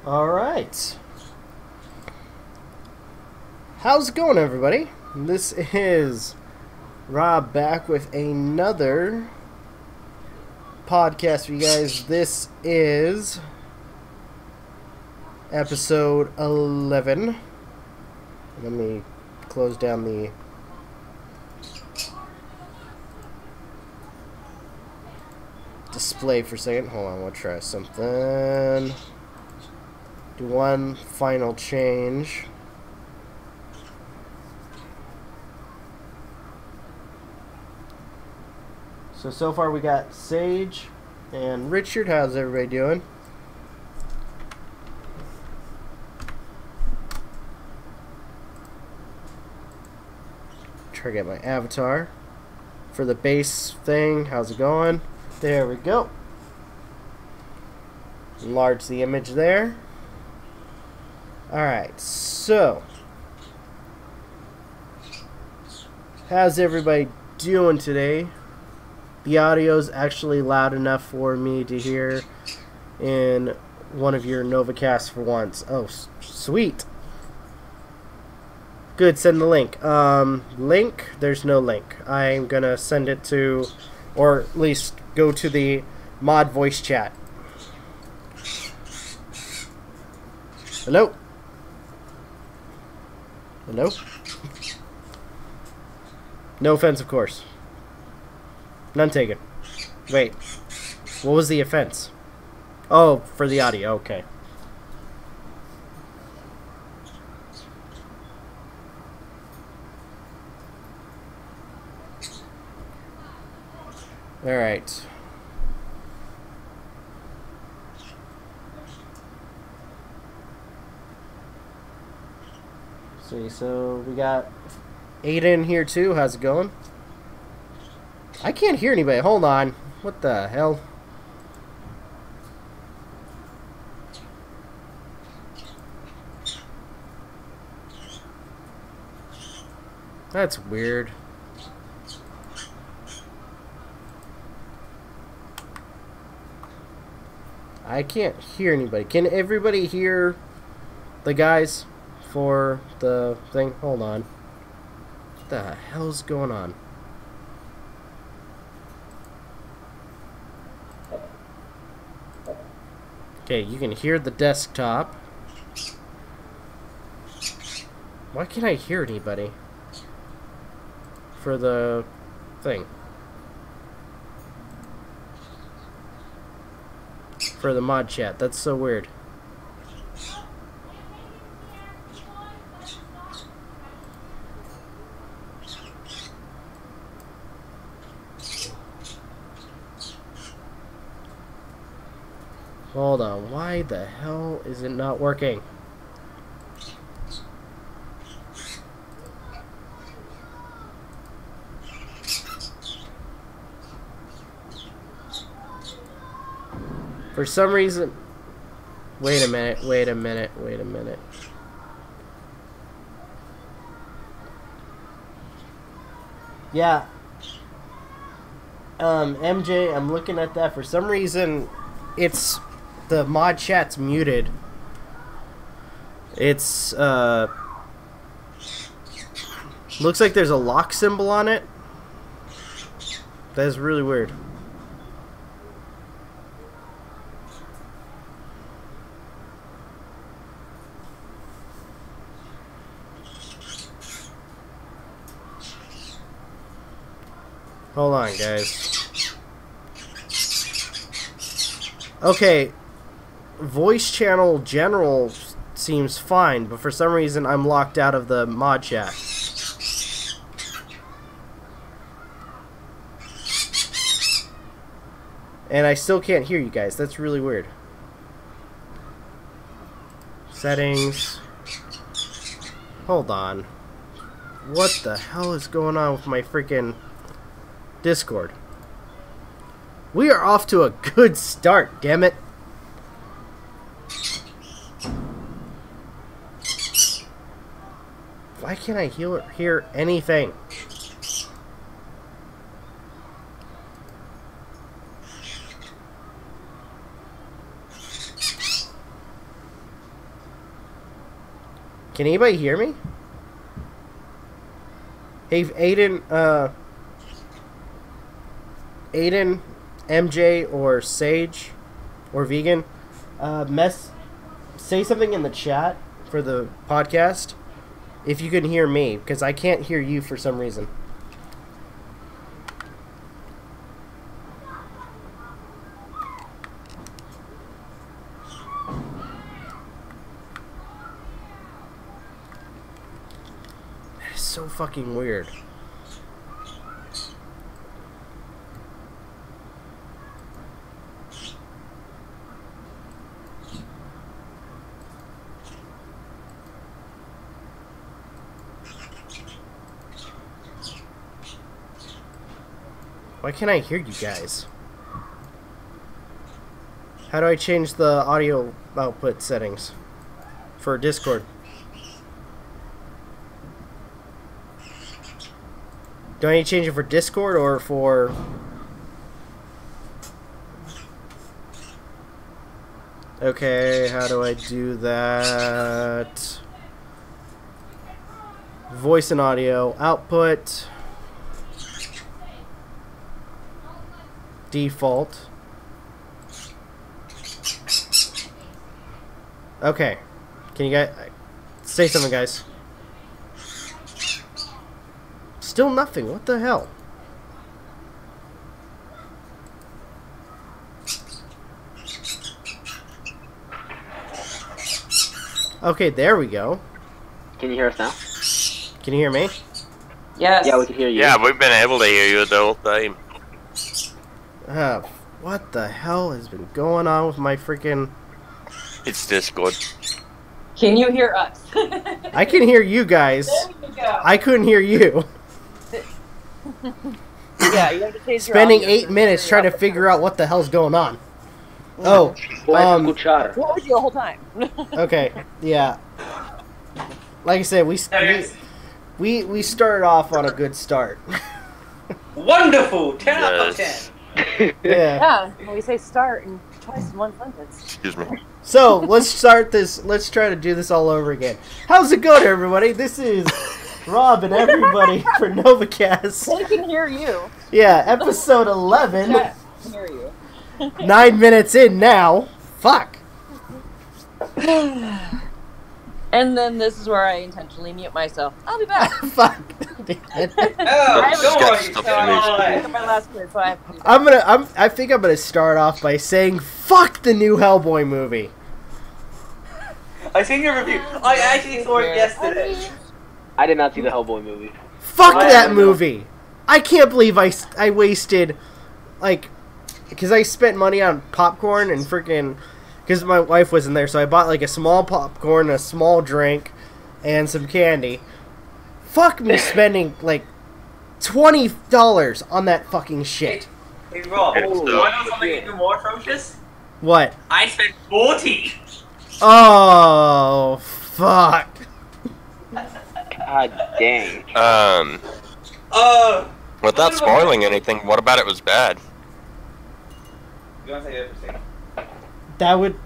Alright. How's it going, everybody? This is Rob back with another podcast for you guys. This is episode 11. Let me close down the display for a second. Hold on, I want to try something. Do one final change. So far we got Sage and Richard. How's everybody doing? Try to get my avatar for the base thing. How's it going? There we go. Enlarge the image there. Alright, so how's everybody doing today? The audio's actually loud enough for me to hear in one of your Novakast for once. Oh, sweet. Good, send the link. Link? There's no link. I'm gonna send it to, or at least go to the mod voice chat. Hello? Hello? No offense, of course. None taken. Wait. What was the offense? Oh, for the audio. Okay. Alright. See, so we got Aiden here too. How's it going? I can't hear anybody. Hold on. What the hell? That's weird. I can't hear anybody. Can everybody hear the guys for the thing? Hold on. What the hell's going on? Okay, you can hear the desktop. Why can't I hear anybody for the thing? For the mod chat. That's so weird. Hold on, why the hell is it not working? For some reason... Wait a minute. Yeah. MJ, I'm looking at that. For some reason, it's... The mod chat's muted. It's, looks like there's a lock symbol on it. That is really weird. Hold on, guys. Okay. Voice channel general seems fine, but for some reason I'm locked out of the mod chat. And I still can't hear you guys. That's really weird. Settings. Hold on. What the hell is going on with my freaking Discord? We are off to a good start, damn it. Why can't I hear anything? Can anybody hear me? Hey, Aiden, MJ, or Sage, or Vegan, say something in the chat for the podcast if you can hear me, because I can't hear you for some reason. That is so fucking weird. Why can't I hear you guys? How do I change the audio output settings for Discord? Do I need to change it for Discord or for... Okay, how do I do that? Voice and audio output. Default. Okay. Can you guys say something, guys? Still nothing. What the hell? Okay, there we go. Can you hear us now? Can you hear me? Yes. Yeah, we can hear you. Yeah, we've been able to hear you the whole time. What the hell has been going on with my freaking... It's Discord. Can you hear us? I can hear you guys. There you go. I couldn't hear you. Yeah, you have to change your Spending audio 8 minutes trying to figure out what the hell's going on. Oh, What was What was you the whole time? okay, yeah. Like I said, we started off on a good start. Wonderful! 10 out of 10. Yeah. Yeah, we say start and twice in one sentence. Excuse me. So let's start this. Let's try to do this all over again. How's it going, everybody? This is Rob and everybody for Novakast. They can hear you. Yeah, episode 11. Yes, I can hear you. 9 minutes in now. Fuck. And then this is where I intentionally mute myself. I'll be back. Fuck. Oh, don't worry, Stop it's alright. Look at my last minute, so I have to do that. I think I'm gonna start off by saying fuck the new Hellboy movie. I seen your review. I actually saw it yesterday. I did not see the Hellboy movie. Fuck that movie. I can't believe I wasted, like, because I spent money on popcorn and freaking, because my wife wasn't there, so I bought like a small popcorn, a small drink, and some candy. Fuck me spending like $20 on that fucking shit. Hey Rob, It's, you want to know something even more atrocious? What? I spent 40. Oh, fuck. God dang. Without spoiling anything, what about it was bad? You want to say that for a second?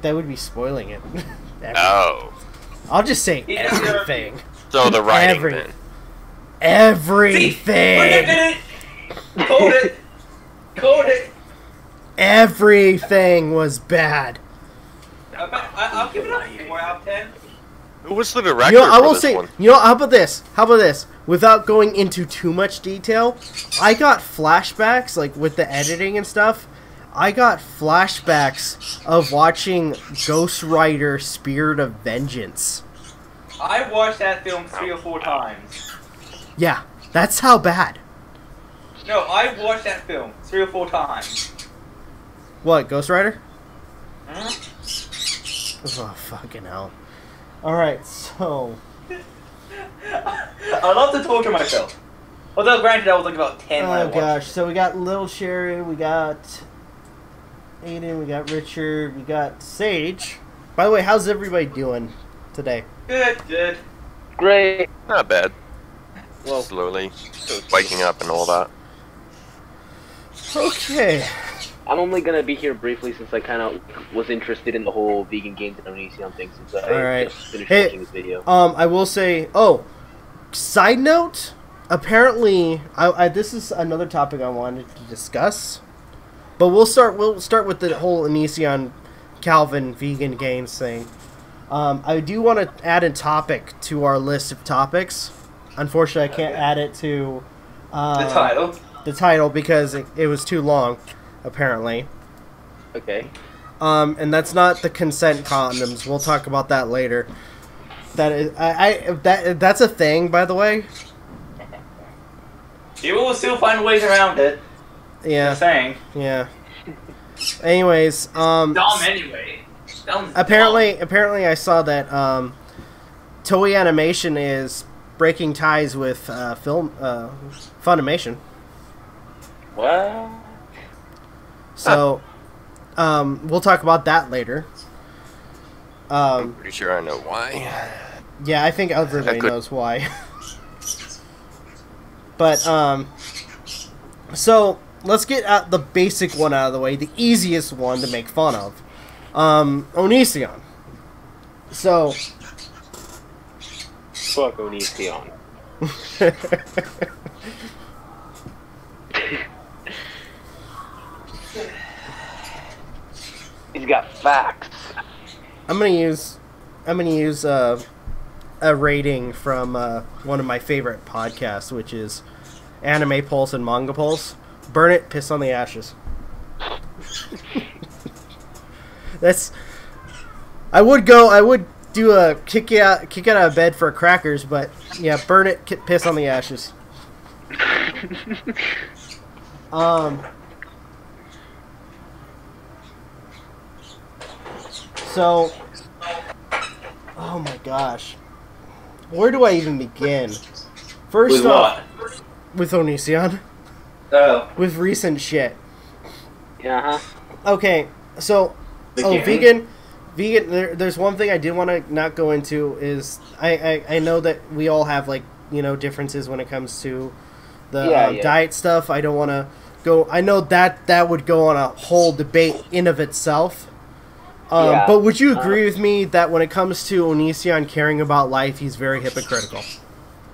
That would be spoiling it. Oh. I'll just say Yeah, everything. So the writing then. Everything. Called it. Called it. Everything was bad. I'll give it a 4 out of 10. Who was the director You know, I for will this say, one? you know, how about this? How about this? Without going into too much detail, I got flashbacks, like with the editing and stuff. I got flashbacks of watching Ghost Rider: Spirit of Vengeance. I watched that film 3 or 4 times. Yeah, that's how bad. No, I watched that film 3 or 4 times. What, Ghost Rider? Hmm? Oh, fucking hell. Alright, so... I love to torture myself. Although, granted, I was like about 10 when I Oh watched gosh, so we got Little Sherry, we got Aiden, we got Richard, we got Sage. By the way, how's everybody doing today? it. Good. Great. Not bad. Well, Slowly waking up and all that. Okay. I'm only gonna be here briefly since I kind of was interested in the whole vegan games and Onision thing since I Alright. just finished Hey, watching this video. I will say, side note, apparently, this is another topic I wanted to discuss, but we'll start with the whole Onision Kalvin vegan games thing. I do want to add a topic to our list of topics. Unfortunately, I can't add it to the title because it was too long, apparently. Okay. And that's not the consent condoms. We'll talk about that later. That is, that's a thing, by the way. People will still find ways around it. Yeah. Just saying. Yeah. Anyways, Dumb anyway. Dumb. Apparently, I saw that Toei Animation is breaking ties with Funimation. What? So, we'll talk about that later. I'm pretty sure I know why. Yeah, I think everybody knows why. But, so, let's get the basic one out of the way, the easiest one to make fun of. Onision. So... Fuck Onision. He's got facts. I'm gonna use a rating from one of my favorite podcasts, which is Anime Pulse and Manga Pulse. Burn it, piss on the ashes. That's. I would do a kick you out of bed for crackers, but yeah, burn it, piss on the ashes. So, oh my gosh, where do I even begin? First off, with Onision. Oh. With recent shit. Yeah. Okay, so vegan. There's one thing I did want to not go into is I know that we all have differences when it comes to the diet stuff. I don't want to go. I know that would go on a whole debate in of itself. But would you agree with me that when it comes to Onision caring about life, he's very hypocritical?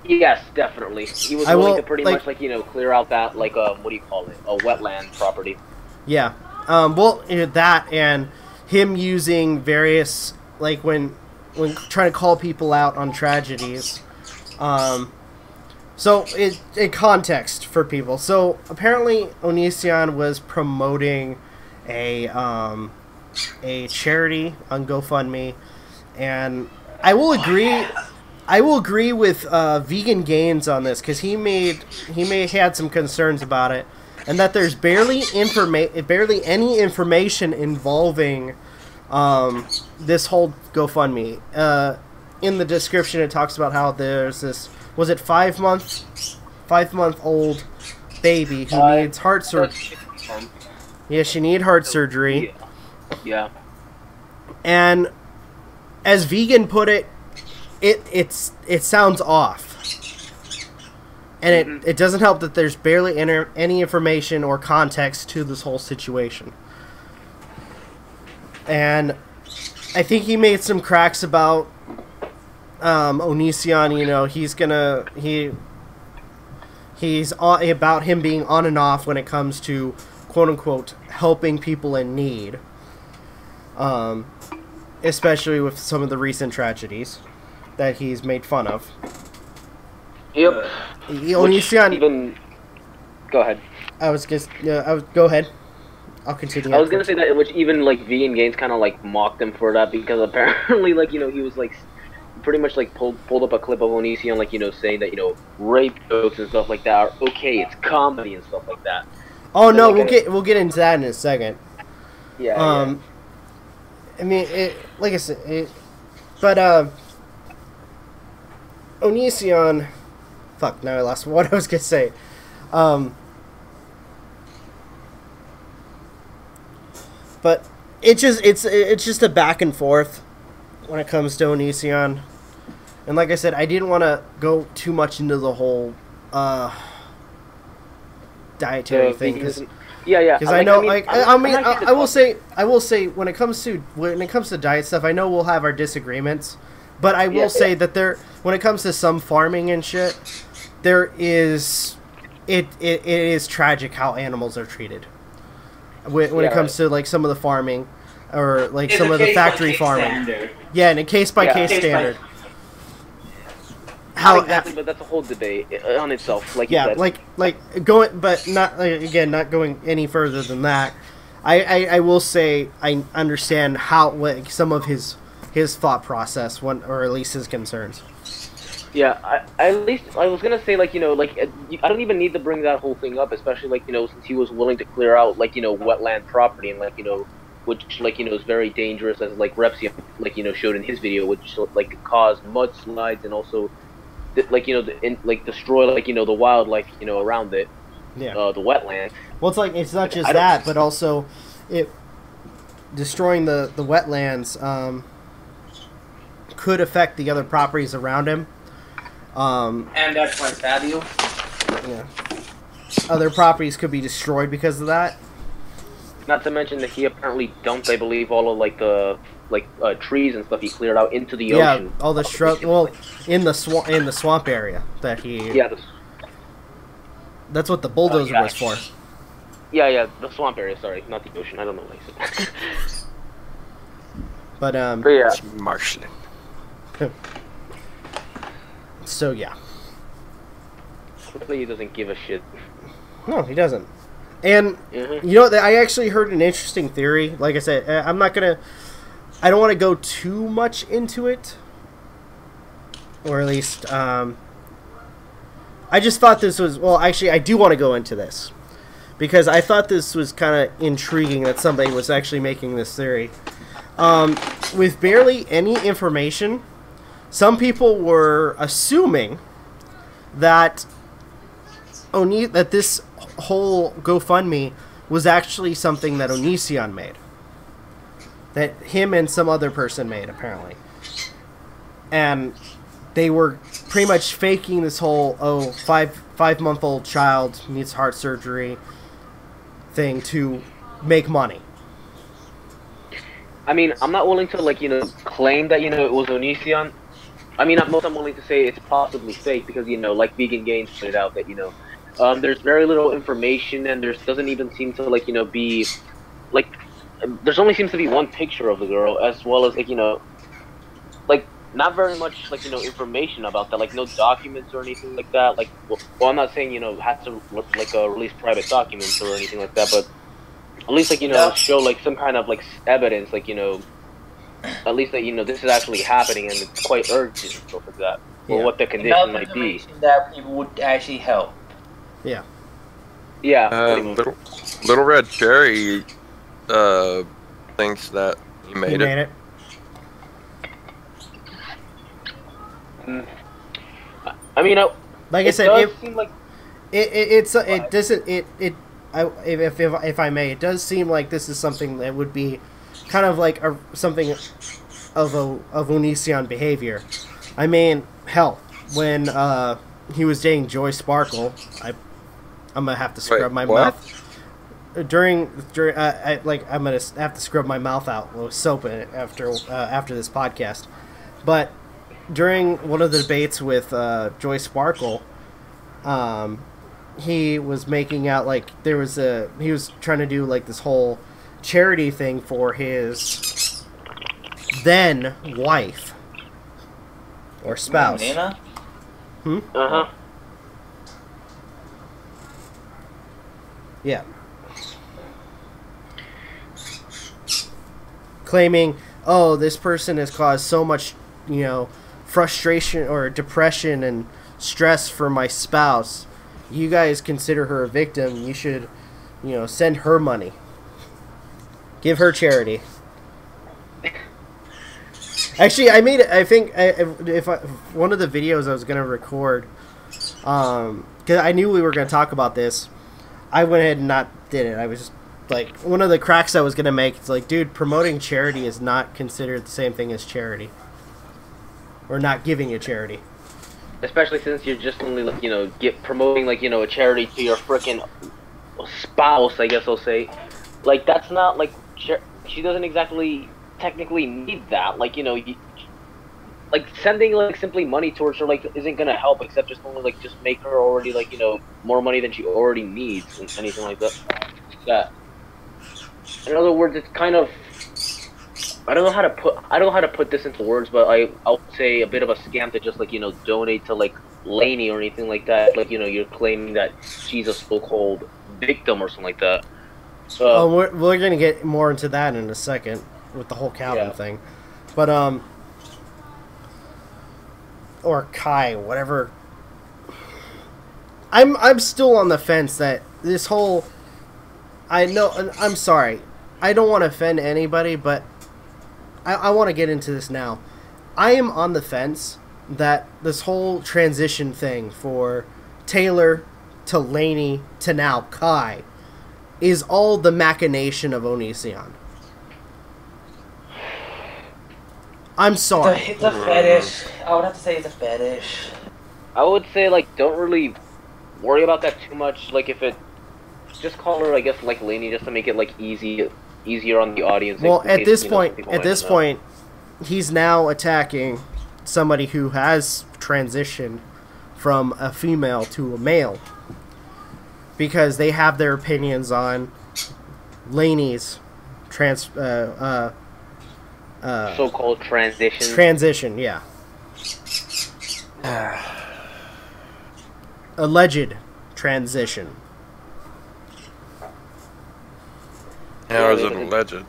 Yes, definitely. He was willing to pretty much clear out that what do you call it, a wetland property. Yeah. That and him using various when trying to call people out on tragedies. So in context for people. So apparently Onision was promoting a charity on GoFundMe, and I will agree with Vegan Gains on this because he had some concerns about it, and that there's barely any information involving this whole GoFundMe. In the description, it talks about how there's this 5-month-old baby who needs heart surgery. Yeah, she needed heart surgery. Yeah. And as Vegan put it, it sounds off. And it doesn't help that there's barely any information or context to this whole situation. And I think he made some cracks about Onision, he's about him being on and off when it comes to quote unquote helping people in need. Especially with some of the recent tragedies that he's made fun of. Yep. Onision. Go ahead. Go ahead. I'll continue. I was gonna say that, which even Vegan Gains kind of mocked him for that because apparently he was pretty much pulled up a clip of Onision saying that rape jokes and stuff like that are okay, it's comedy and stuff like that. Oh no, we'll get into that in a second. Yeah. I mean, like I said, but Onision. Fuck! Now I lost what I was gonna say. But it's just a back and forth when it comes to Onision, and like I said, I didn't want to go too much into the whole dietary thing. Because yeah. Because I know, I will say, when it comes to diet stuff, I know we'll have our disagreements, but I will say that when it comes to some farming and shit, it is tragic how animals are treated. When it comes to like some of the farming, or like some of the factory farming. Standard. Yeah, in a case by case standard. How exactly, but that's a whole debate on itself. Like yeah, like going, but not not going any further than that. I will say I understand how some of his thought process, or at least his concerns. Yeah, at least I was gonna say, like, I don't even need to bring that whole thing up, especially, like, since he was willing to clear out, like, wetland property, and, like, which, like, is very dangerous, as, like, Repsia, like, showed in his video, which, like, could cause mudslides and also, like, destroy, like, the wildlife, around it, the wetland. Well, it's not just that, but also it destroying the wetlands could affect the other properties around him. And that's my patio. Yeah. Other properties could be destroyed because of that. Not to mention that he apparently dumped, I believe, all of the trees and stuff he cleared out into the ocean. Yeah, all the shrub. Well, in the swamp area that he. Yeah. That's what the bulldozer was for. Yeah, the swamp area. Sorry, not the ocean. I don't know what I said. But yeah. Marshland. So yeah. Clearly he doesn't give a shit. No, he doesn't. And I actually heard an interesting theory. Like I said, I don't want to go too much into it, or at least I just thought this was, well, actually I do want to go into this because I thought this was kind of intriguing that somebody was actually making this theory. With barely any information, some people were assuming that that this whole GoFundMe was actually something that Onision made. That him and some other person made, apparently. And they were pretty much faking this whole, five-month-old child needs heart surgery thing to make money. I mean, I'm not willing to, claim that, it was Onision. I mean, I'm willing to say it's possibly fake because, like Vegan Games pointed out that, there's very little information and there doesn't even seem to, be, there's only seems to be one picture of the girl as well as, not very much, information about that, no documents or anything like that. Well, I'm not saying, have to, release private documents or anything like that, but at least, show, some kind of, evidence, at least that, this is actually happening and it's quite urgent and stuff like that. Or what the condition might be. That people would actually help. Yeah. Yeah. Little Red Cherry thinks that he made it. I mean, like I said, if I may, it does seem like this is something that would be kind of like something of Onision behavior. I mean, hell, when he was dating Joy Sparkle, I'm gonna have to scrub my mouth. I'm gonna have to scrub my mouth out with soap in it after this podcast. But during one of the debates with Joy Sparkle, he was making out he was trying to do this whole charity thing for his then wife or spouse. Nana? Uh-huh. Yeah. Claiming, this person has caused so much, frustration or depression and stress for my spouse. You guys consider her a victim. You should, send her money. Give her charity. Actually, one of the videos I was going to record, because I knew we were going to talk about this, I went ahead and not did it. I was just, one of the cracks I was going to make, it's dude, promoting charity is not considered the same thing as charity. Or not giving a charity. Especially since you're just only, promoting, a charity to your frickin', spouse, I guess I'll say, like that's not like she doesn't exactly technically need that. Like like sending like simply money towards her like isn't gonna help, except just only like just make her already like more money than she already needs and anything like that. Yeah. In other words, it's kind of I don't know how to put this into words, but I'll say a bit of a scam to just like donate to like Lainey or anything like that. Like you're claiming that she's a so-called victim or something like that. Oh, we're gonna get more into that in a second with the whole Kalvin thing, but or Kai, whatever. I'm still on the fence that this whole. I know. I'm sorry. I don't want to offend anybody, but I want to get into this now. I am on the fence that this whole transition thing for Taylor to Lainey to now Kai is all the machination of Onision. I'm sorry. It's a fetish. I would have to say it's a fetish. I would say like don't really worry about that too much. Like if it, just call her I guess like Lainey just to make it like easier on the audience. Well, at this point, he's now attacking somebody who has transitioned from a female to a male because they have their opinions on Lainey's so-called transition. Transition, yeah. Alleged transition. How is it alleged?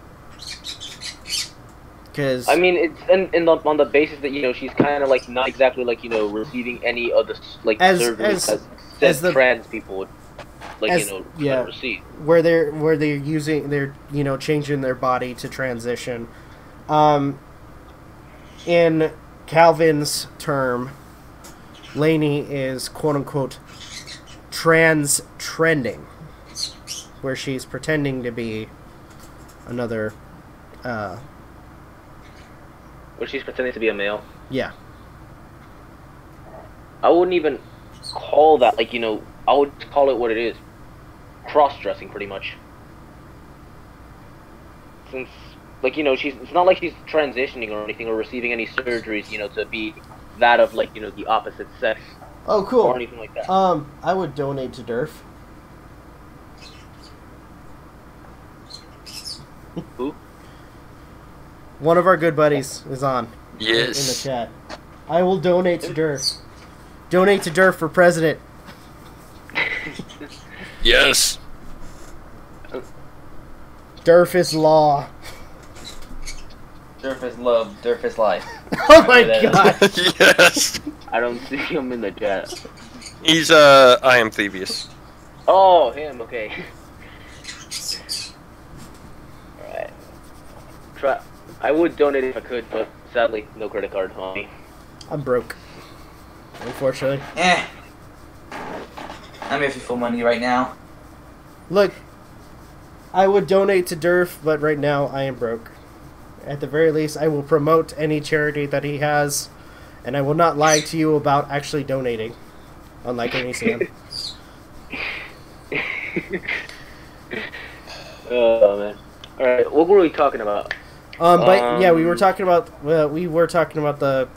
Because I mean, it's on the basis that she's kind of like not exactly like receiving any of the like surgeries as the trans people would like receive. Where they're using changing their body to transition. In Kalvin's term, Lainey is quote unquote trending, where she's pretending to be another. Where she's pretending to be a male. Yeah. I wouldn't even call that like I would call it what it is, cross-dressing pretty much. Since like it's not like she's transitioning or anything or receiving any surgeries to be that of like the opposite sex. Oh, cool. Or anything like that. I would donate to Durf. Who? One of our good buddies is on. Yes. In the chat. I will donate to Durf. Donate to Durf for president. Yes. Durf is law. Durf is love. Durf is life. Oh my god. Yes. I don't see him in the chat. He's I am Thievius. Oh, him. Okay. Alright. I would donate if I could, but sadly, no credit card on me. I'm broke. Unfortunately. I'm here for money right now. Look, I would donate to Durf, but right now I am broke. At the very least, I will promote any charity that he has, and I will not lie to you about actually donating, unlike Onision. Oh man! All right, what were we talking about? But yeah, we were talking about the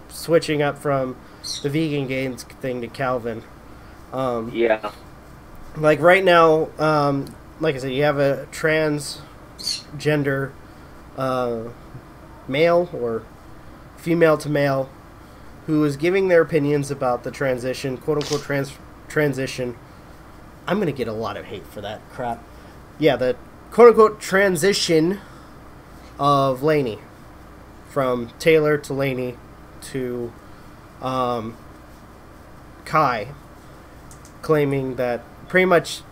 switching up from the vegan games thing to Kalvin. Yeah. Like right now, like I said, you have a transgender male or female to male who is giving their opinions about the transition, quote unquote transition. I'm gonna get a lot of hate for that crap. Yeah, the quote unquote transition of Lainey from Taylor to Lainey to Kai, claiming that pretty much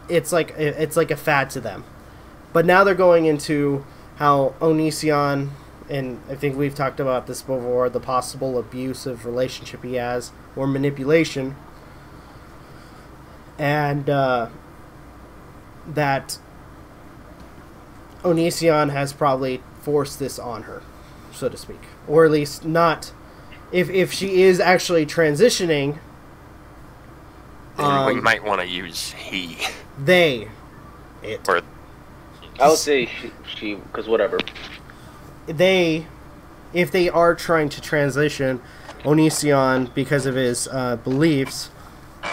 it's like a fad to them. But now they're going into how Onision, and I think we've talked about this before, the possible abusive relationship he has or manipulation, and that Onision has probably forced this on her, so to speak. Or at least not. If she is actually transitioning, And we might want to use he. They. It. Or I would say she, because whatever. They, if they are trying to transition, Onision, because of his beliefs,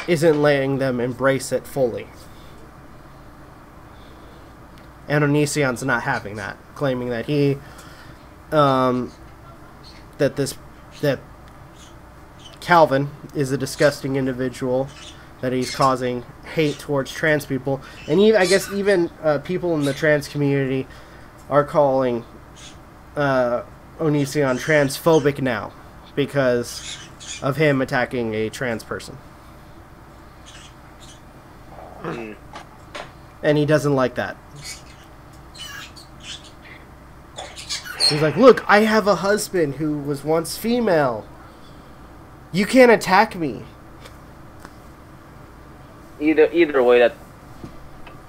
isn't letting them embrace it fully. And Onision's not having that, claiming that he, that Kalvin is a disgusting individual, that he's causing hate towards trans people, and even, I guess even people in the trans community are calling Onision transphobic now because of him attacking a trans person. And he doesn't like that. He's like, look, I have a husband who was once female. You can't attack me. Either way, that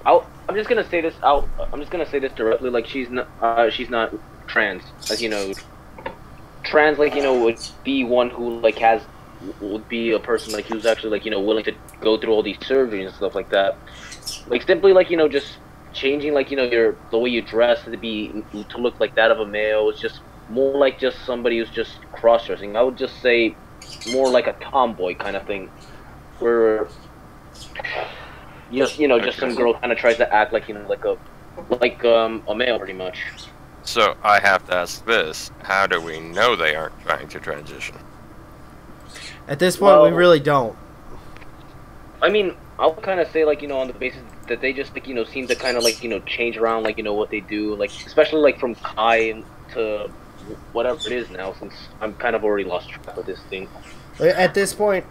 I'm just gonna say this out. I'm just gonna say this directly. Like she's not trans, as you know. Trans, like, you know, would be one who like would be a person like who's actually like, you know, willing to go through all these surgeries and stuff like that. Like simply like, you know, just changing like, you know, the way you dress to look like that of a male is just more like just somebody who's just cross-dressing. I would just say more like a tomboy kind of thing, where just, you know, just some girl kind of tries to act like, you know, like a male pretty much. So I have to ask this: how do we know they aren't trying to transition? At this point, we really don't. I mean, I'll kind of say, like, you know, on the basis that they just, like, you know, seem to kind of, like, you know, change around, like, you know, what they do, like, especially, like, from Kai to whatever it is now, since I'm kind of already lost track of this thing. At this point,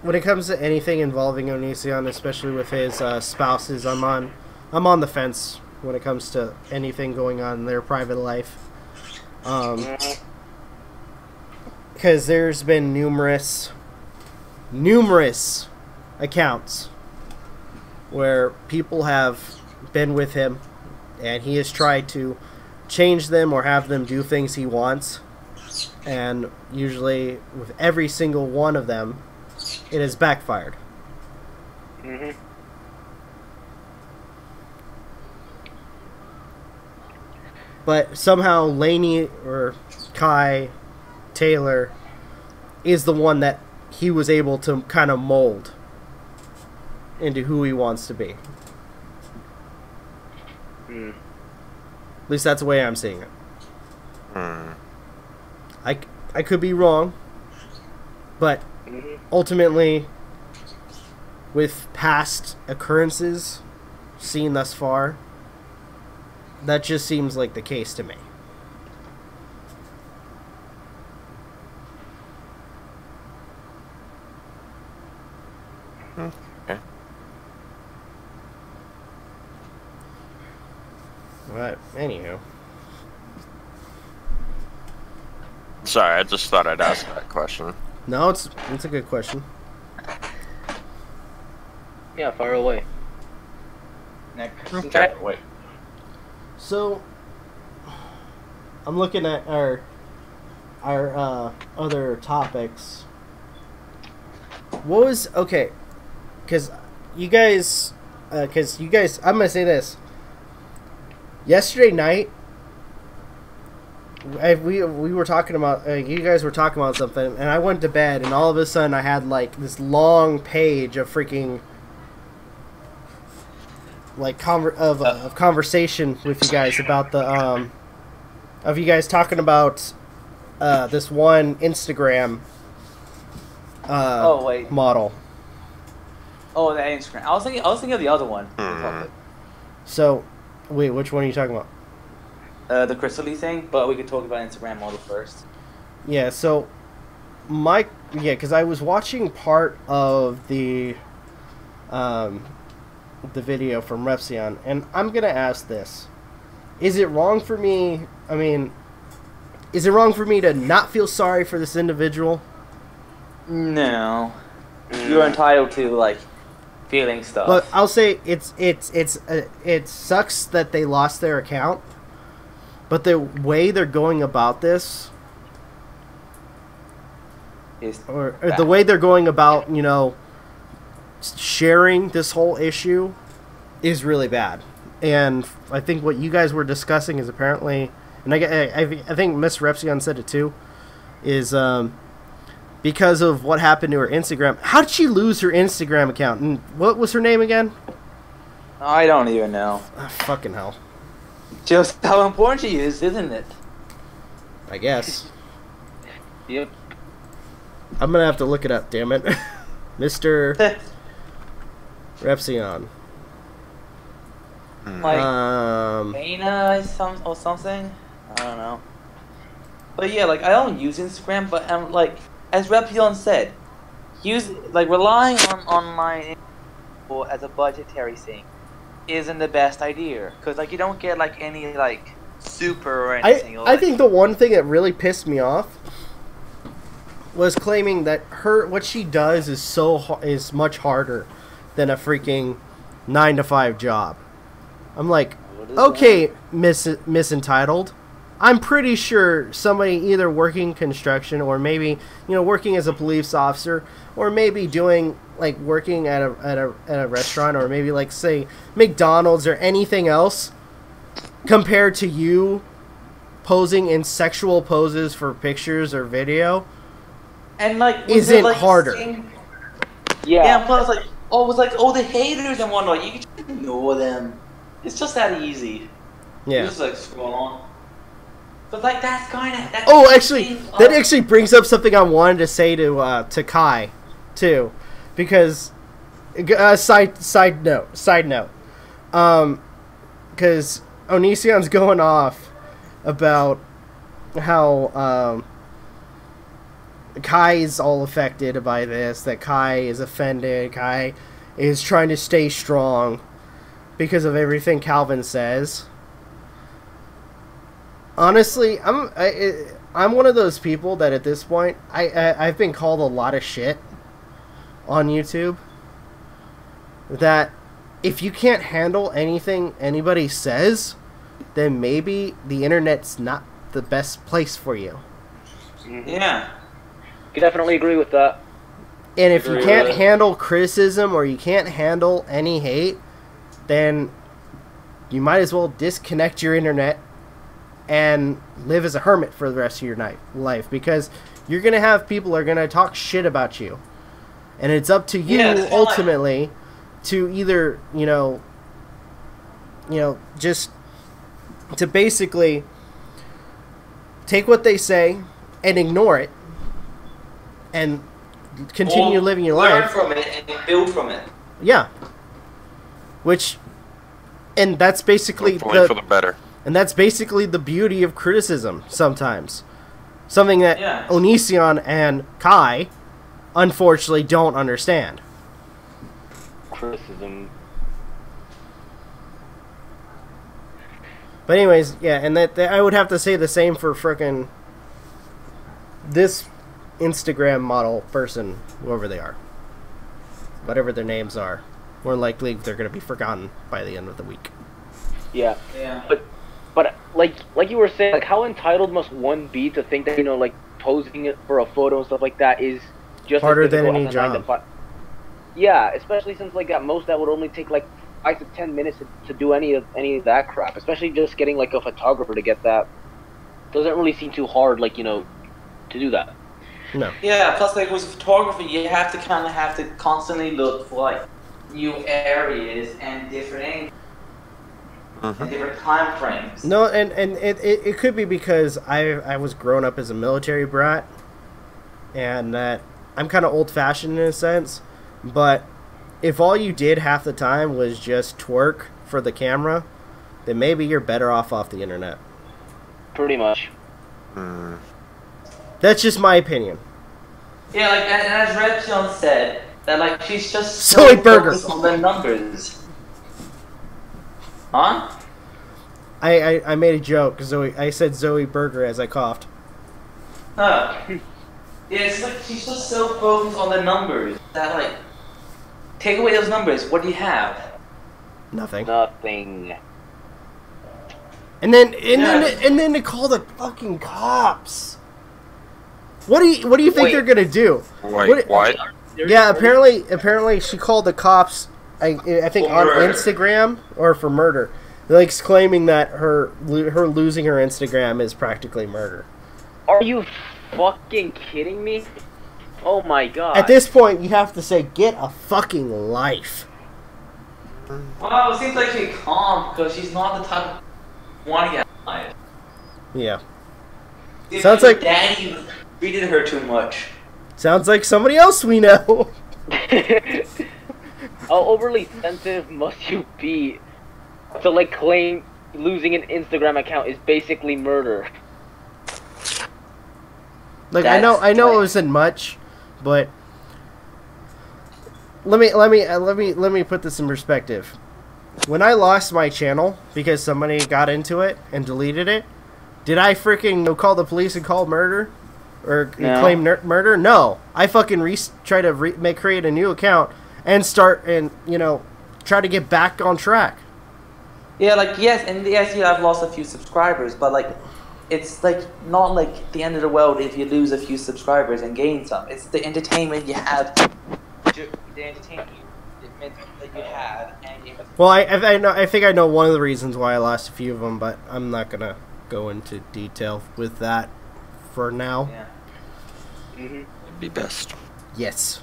when it comes to anything involving Onision, especially with his spouses, I'm on the fence when it comes to anything going on in their private life. Because there's been numerous accounts where people have been with him and he has tried to change them or have them do things he wants, and usually with every single one of them it has backfired. But somehow Lainey or Kai Taylor is the one that he was able to kind of mold into who he wants to be. At least that's the way I'm seeing it. I could be wrong, but ultimately, with past occurrences seen thus far, that just seems like the case to me. Okay. But anywho, Sorry, I just thought I'd ask that question. no, it's a good question. Yeah, fire away. Nick. Okay. Wait. So, I'm looking at our other topics. What was okay? Because you guys, I'm gonna say this. Yesterday night, we were talking about you guys were talking about something, and I went to bed, and all of a sudden I had like this long page of freaking like conversation with you guys about the of you guys talking about this one Instagram model. Oh, the Instagram. I was thinking of the other one. So, wait, which one are you talking about? The Cristali thing, but we could talk about Instagram model first. Yeah, so because I was watching part of the video from Repsion, and I'm gonna ask this: is it wrong for me? I mean, is it wrong for me to not feel sorry for this individual? No, you're entitled to like feeling stuff. But I'll say it sucks that they lost their account, but the way they're going about this is or bad. the way they're going about, you know, sharing this whole issue is really bad. And I think what you guys were discussing is apparently, and I think Miss Repsion said it too, is because of what happened to her Instagram. How did she lose her Instagram account? And what was her name again? I don't even know. Fucking hell. Just how important she is, isn't it? I guess. Yep. I'm gonna have to look it up, damn it. Mr. Repsion. Like Dana or something. I don't know. But yeah, like I don't use Instagram, but like as Repsion said, relying on online as a budgetary thing isn't the best idea, because like you don't get like any like super or anything. I think the one thing that really pissed me off was claiming that what she does is much harder than a freaking 9-to-5 job. I'm like, okay, Miss Entitled, I'm pretty sure somebody either working construction or maybe, you know, working as a police officer or maybe doing like working at a restaurant or maybe like say McDonald's or anything else compared to you posing in sexual poses for pictures or video and like isn't harder. Yeah, and plus like the haters and whatnot, you can just ignore them. It's just that easy. Yeah. You just like scroll on. But like that actually brings up something I wanted to say to Kai, too, because side note, because Onision's going off about how Kai is all affected by this, that Kai is offended, Kai is trying to stay strong because of everything Kalvin says. Honestly, I'm one of those people that at this point I've been called a lot of shit on YouTube. That if you can't handle anything anybody says, then maybe the internet's not the best place for you. Yeah, I definitely agree with that. And if you can't handle criticism or you can't handle any hate, then you might as well disconnect your internet and live as a hermit for the rest of your life, because you're going to have people who are going to talk shit about you. And it's up to you ultimately to either, you know, just to basically take what they say and ignore it and continue living your life. Learn from it and build from it. Yeah. And that's basically hopefully for the better. And that's basically the beauty of criticism sometimes. Something that Onision and Kai, unfortunately, don't understand. Criticism. But anyways, yeah, and that I would have to say the same for frickin' this Instagram model person, whoever they are. Whatever their names are. More likely, they're going to be forgotten by the end of the week. Yeah. Yeah. But like you were saying, like how entitled must one be to think that, you know, like posing it for a photo and stuff like that is just harder as than difficult any as a job. 9 to 5. Yeah, especially since like at most that would only take like 5 to 10 minutes to do any of that crap. Especially just getting like a photographer to get that doesn't really seem too hard, like, you know, to do that. No. Yeah, plus like with photography, you have to constantly look for like new areas and different angles. And different time frames. No, and it could be because I was grown up as a military brat, and that I'm kind of old-fashioned in a sense, but if all you did half the time was just twerk for the camera, then maybe you're better off the internet. Pretty much. That's just my opinion. Yeah, like, and as Repsion said, that like she's just Soy burger focused on the numbers. Huh? I made a joke. I said Zoe Burger as I coughed. Huh. Yeah, it's like she's just so focused on the numbers that like, take away those numbers, what do you have? Nothing. And then to call the fucking cops. What do you think they're gonna do? Wait, what? Yeah, apparently she called the cops. I think on Instagram or for murder, like claiming that her losing her Instagram is practically murder. Are you fucking kidding me? Oh my god! At this point, you have to say, "Get a fucking life." Well, it seems like she's calm because she's not the type of wanting to get life. Yeah. Sounds like Daddy treated her too much. Sounds like somebody else we know. How overly sensitive must you be to like claim losing an Instagram account is basically murder? Like I know it wasn't much, but let me put this in perspective. When I lost my channel because somebody got into it and deleted it, did I freaking call the police and call murder or claim murder? No, I fucking try to create a new account and start and try to get back on track. Yeah, like yes, I've lost a few subscribers, but like it's like not like the end of the world if you lose a few subscribers and gain some. It's the entertainment you have, the entertainment that you have. Well, I think I know one of the reasons why I lost a few of them, but I'm not gonna go into detail with that for now. Yeah. Mm-hmm. Be best. Yes.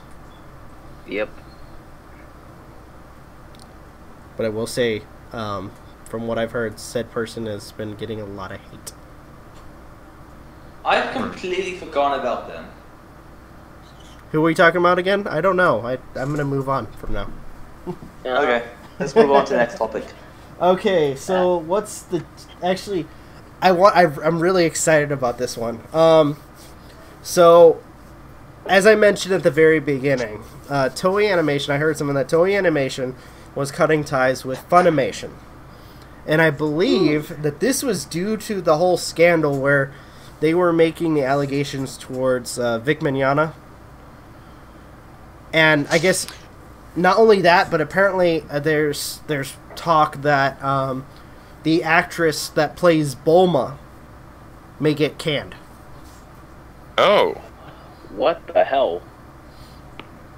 Yep. But I will say, from what I've heard, said person has been getting a lot of hate. I've completely forgotten about them. Who are we talking about again? I don't know. I'm going to move on from now. Okay, let's move on to the next topic. Okay, so what's the... Actually, I'm really excited about this one. So, as I mentioned at the very beginning, Toei Animation, I heard something that Toei Animation was cutting ties with Funimation. And I believe that this was due to the whole scandal where they were making the allegations towards Vic Mignogna. And I guess not only that, but apparently there's talk that the actress that plays Bulma may get canned. Oh. What the hell?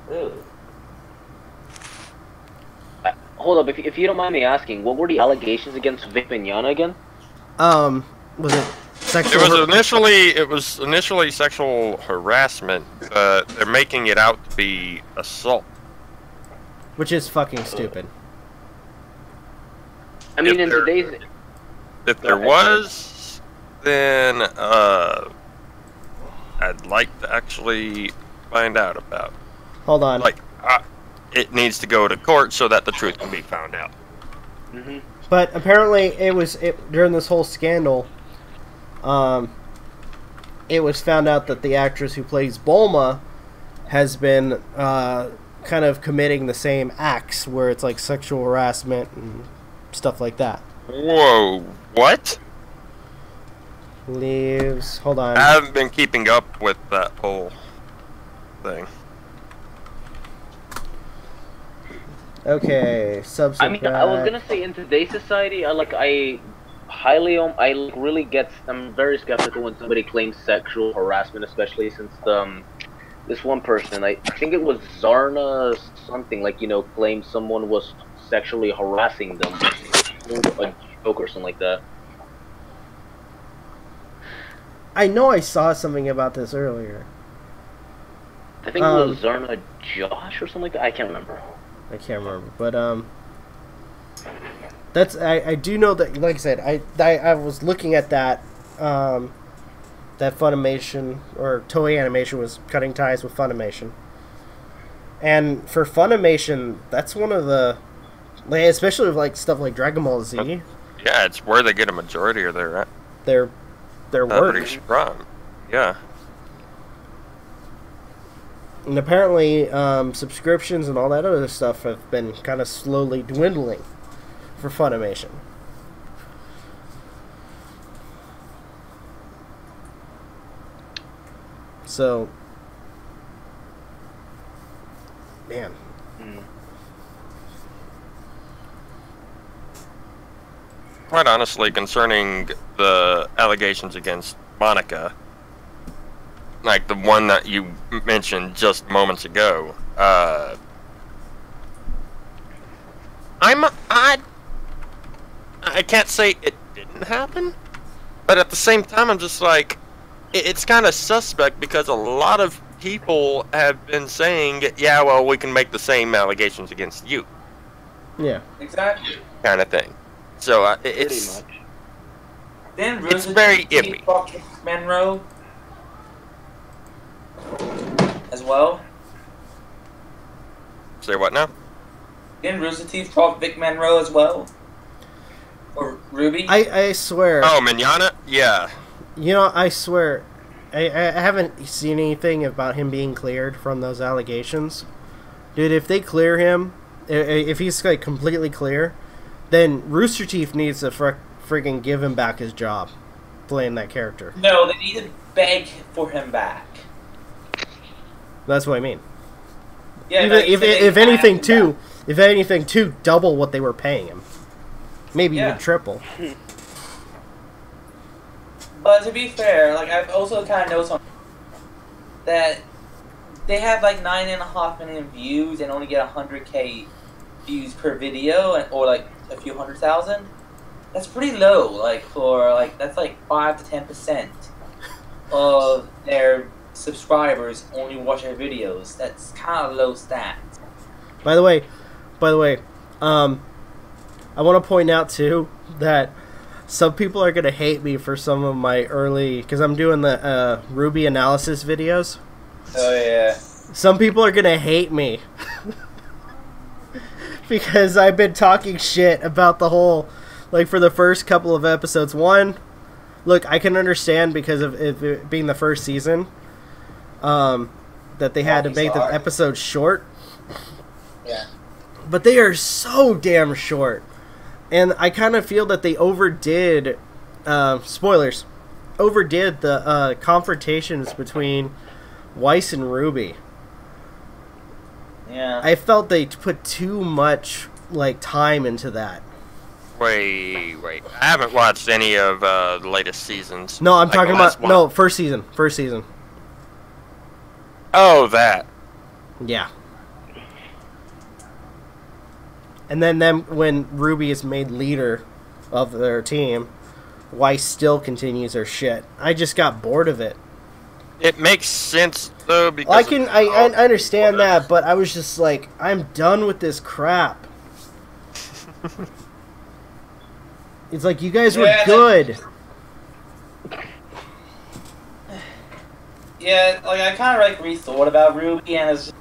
Ew. Hold up, if you don't mind me asking, what were the allegations against Vic Mignogna again? Was it sexual? It was initially sexual harassment, but they're making it out to be assault. Which is fucking stupid. I mean, in today's... If there was, then I'd like to actually find out about. Hold on. Like, it needs to go to court so that the truth can be found out. Mm-hmm. But apparently, during this whole scandal, it was found out that the actress who plays Bulma has been kind of committing the same acts, where it's like sexual harassment and stuff like that. Whoa, what? Leaves. Hold on. I haven't been keeping up with that whole thing. Okay, substance. I mean, I was gonna say in today's society, I'm very skeptical when somebody claims sexual harassment, especially since this one person, I think it was Zarna something, claimed someone was sexually harassing them, a joke or something like that. I know I saw something about this earlier. I think it was Zarna Josh or something like that. I can't remember. I can't remember, but that's I do know that. Like I said, I was looking at that that Funimation or Toei Animation was cutting ties with Funimation, and for Funimation, that's one of the, especially with like stuff like Dragon Ball Z. Yeah, it's where they get a majority of their work. pretty strong. Yeah. And apparently, subscriptions and all that other stuff have been kind of slowly dwindling for Funimation. So, man. Quite honestly, concerning the allegations against Monica, like the one that you mentioned just moments ago, I can't say it didn't happen, but at the same time, I'm just like, it's kind of suspect because a lot of people have been saying, yeah, well, we can make the same allegations against you. Yeah. Exactly. Kind of thing. So it's very iffy. Monroe as well. Say what now? Didn't Rooster Teeth talk Vic Monroe as well? Or Ruby? I swear. Oh, Mignana? Yeah. You know, I swear, I haven't seen anything about him being cleared from those allegations. Dude, if they clear him, if he's like completely clear, then Rooster Teeth needs to freaking give him back his job playing that character. No, they need to beg for him back. That's what I mean. Yeah, if anything, too, double what they were paying him. Maybe even triple. But to be fair, like I've also kind of noticed that they have like 9.5 million views and only get 100K views per video, or like a few 100,000. That's pretty low. Like for like that's like 5 to 10% of their subscribers only watch their videos. That's kind of low stats. By the way, I want to point out too that some people are gonna hate me for some of my early, because I'm doing the Ruby analysis videos. Oh yeah. Some people are gonna hate me because I've been talking shit about the whole, like for the first couple of episodes. One, look, I can understand because of it being the first season, that they had to make the episodes short. Yeah. But they are so damn short. And I kind of feel that they overdid, spoilers, overdid the confrontations between Weiss and Ruby. Yeah. I felt they put too much, like, time into that. Wait. I haven't watched any of the latest seasons. No, I'm like talking about, no, first season. Oh, that. Yeah. And then when Ruby is made leader of their team, Weiss still continues her shit. I just got bored of it. It makes sense though because I understand that, but I was just like, I'm done with this crap. It's like, you guys were good. Yeah, like I kind of like rethought about Ruby, and it's just,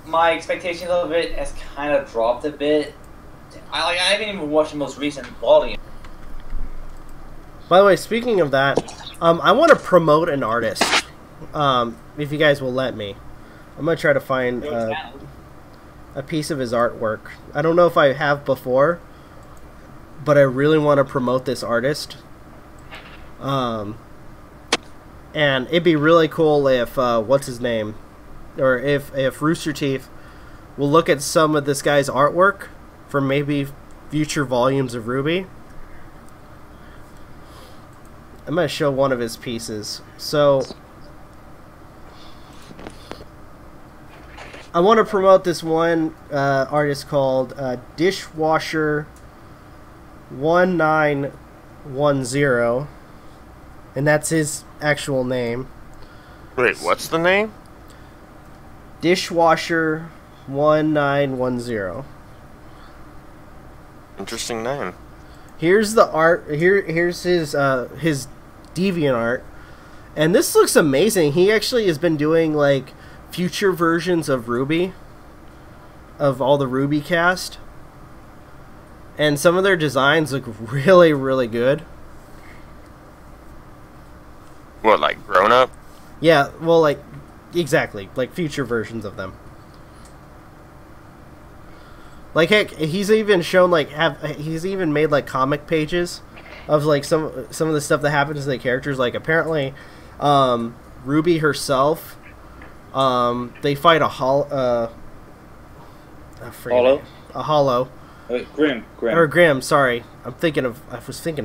my expectations of it has kind of dropped a bit. I haven't even watched the most recent volume. By the way, speaking of that, I want to promote an artist. If you guys will let me, I'm gonna try to find a piece of his artwork. I don't know if I have before, but I really want to promote this artist. And it'd be really cool if what's his name, or if Rooster Teeth will look at some of this guy's artwork for maybe future volumes of Ruby. I'm going to show one of his pieces. So, I want to promote this one artist called Dishwasher 1910, and that's his actual name. Wait, what's the name? Dishwasher 1910. Interesting name. Here's the art. Here's his DeviantArt, and this looks amazing. He actually has been doing like future versions of Ruby, of all the Ruby cast, and some of their designs look really, really good. What, like grown up? Yeah, well, like exactly, like future versions of them. Like, heck, he's even shown he's even made like comic pages of like some of the stuff that happens to the characters. Like apparently, Ruby herself, they fight a hollow. Grim. Or Grim. Sorry, I was thinking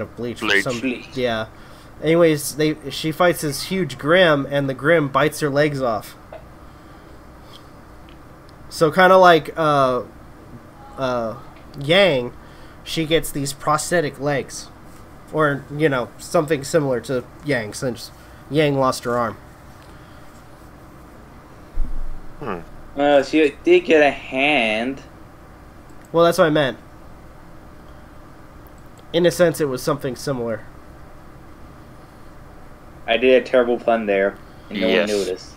of Bleach. Bleach. Yeah, Anyways, she fights this huge Grim, and the Grim bites her legs off. So kind of like Yang, she gets these prosthetic legs. Or, you know, something similar to Yang, since Yang lost her arm. She did get a hand. Well, that's what I meant. In a sense, it was something similar. I did a terrible pun there, and no one noticed.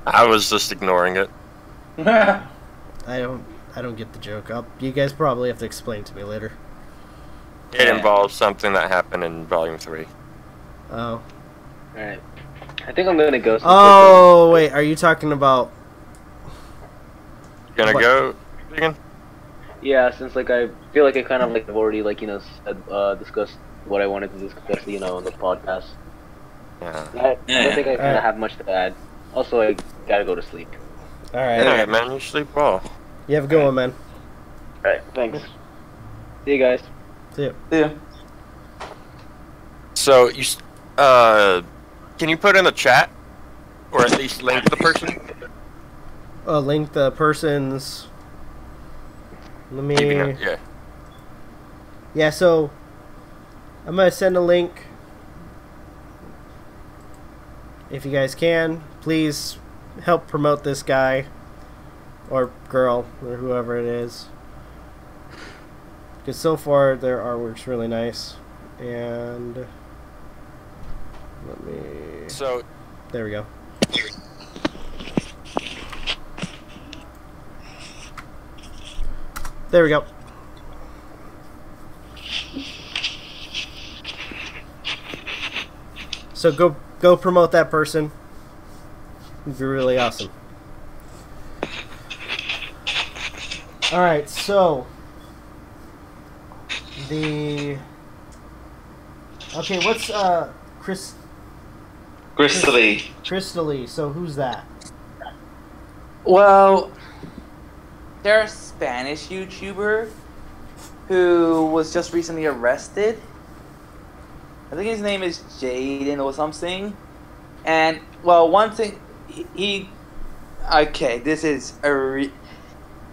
I was just ignoring it. I don't get the joke. You guys probably have to explain it to me later. It involves something that happened in Volume 3. Oh. Alright. I think I'm gonna go. Oh, wait. Are you talking about... Gonna go again? Yeah, since like I feel like I kind of like have already like said, discussed what I wanted to discuss, in the podcast. Yeah. I don't think I kind of have much to add. Also, I gotta go to sleep. Alright, man, you sleep well. You have a good one, man. Alright, thanks. See you guys. See ya. See ya. So, can you put in the chat? Or at least link the person? Link the person's... Let me... Yeah. Yeah, so... I'm gonna send a link. If you guys can, please help promote this guy. Or girl, or whoever it is. Because so far, their artwork's really nice. And... Let me... So... There we go. There we go. So go promote that person. It'd be really awesome. Alright, so okay, what's Cristali, so who's that? Well, they're a Spanish YouTuber who was just recently arrested. I think his name is Jaden or something. And, well, one thing, okay, this is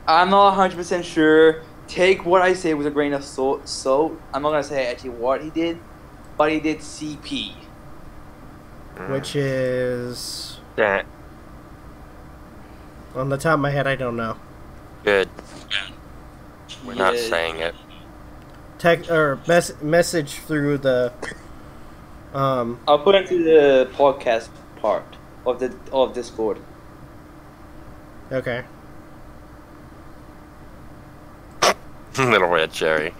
I'm not 100% sure. Take what I say with a grain of salt. I'm not going to say actually what he did, but he did CP. Which is... That. On the top of my head, I don't know. Good. We're not saying it. Message through the... I'll put it into the podcast part of Discord. Okay. Little red cherry.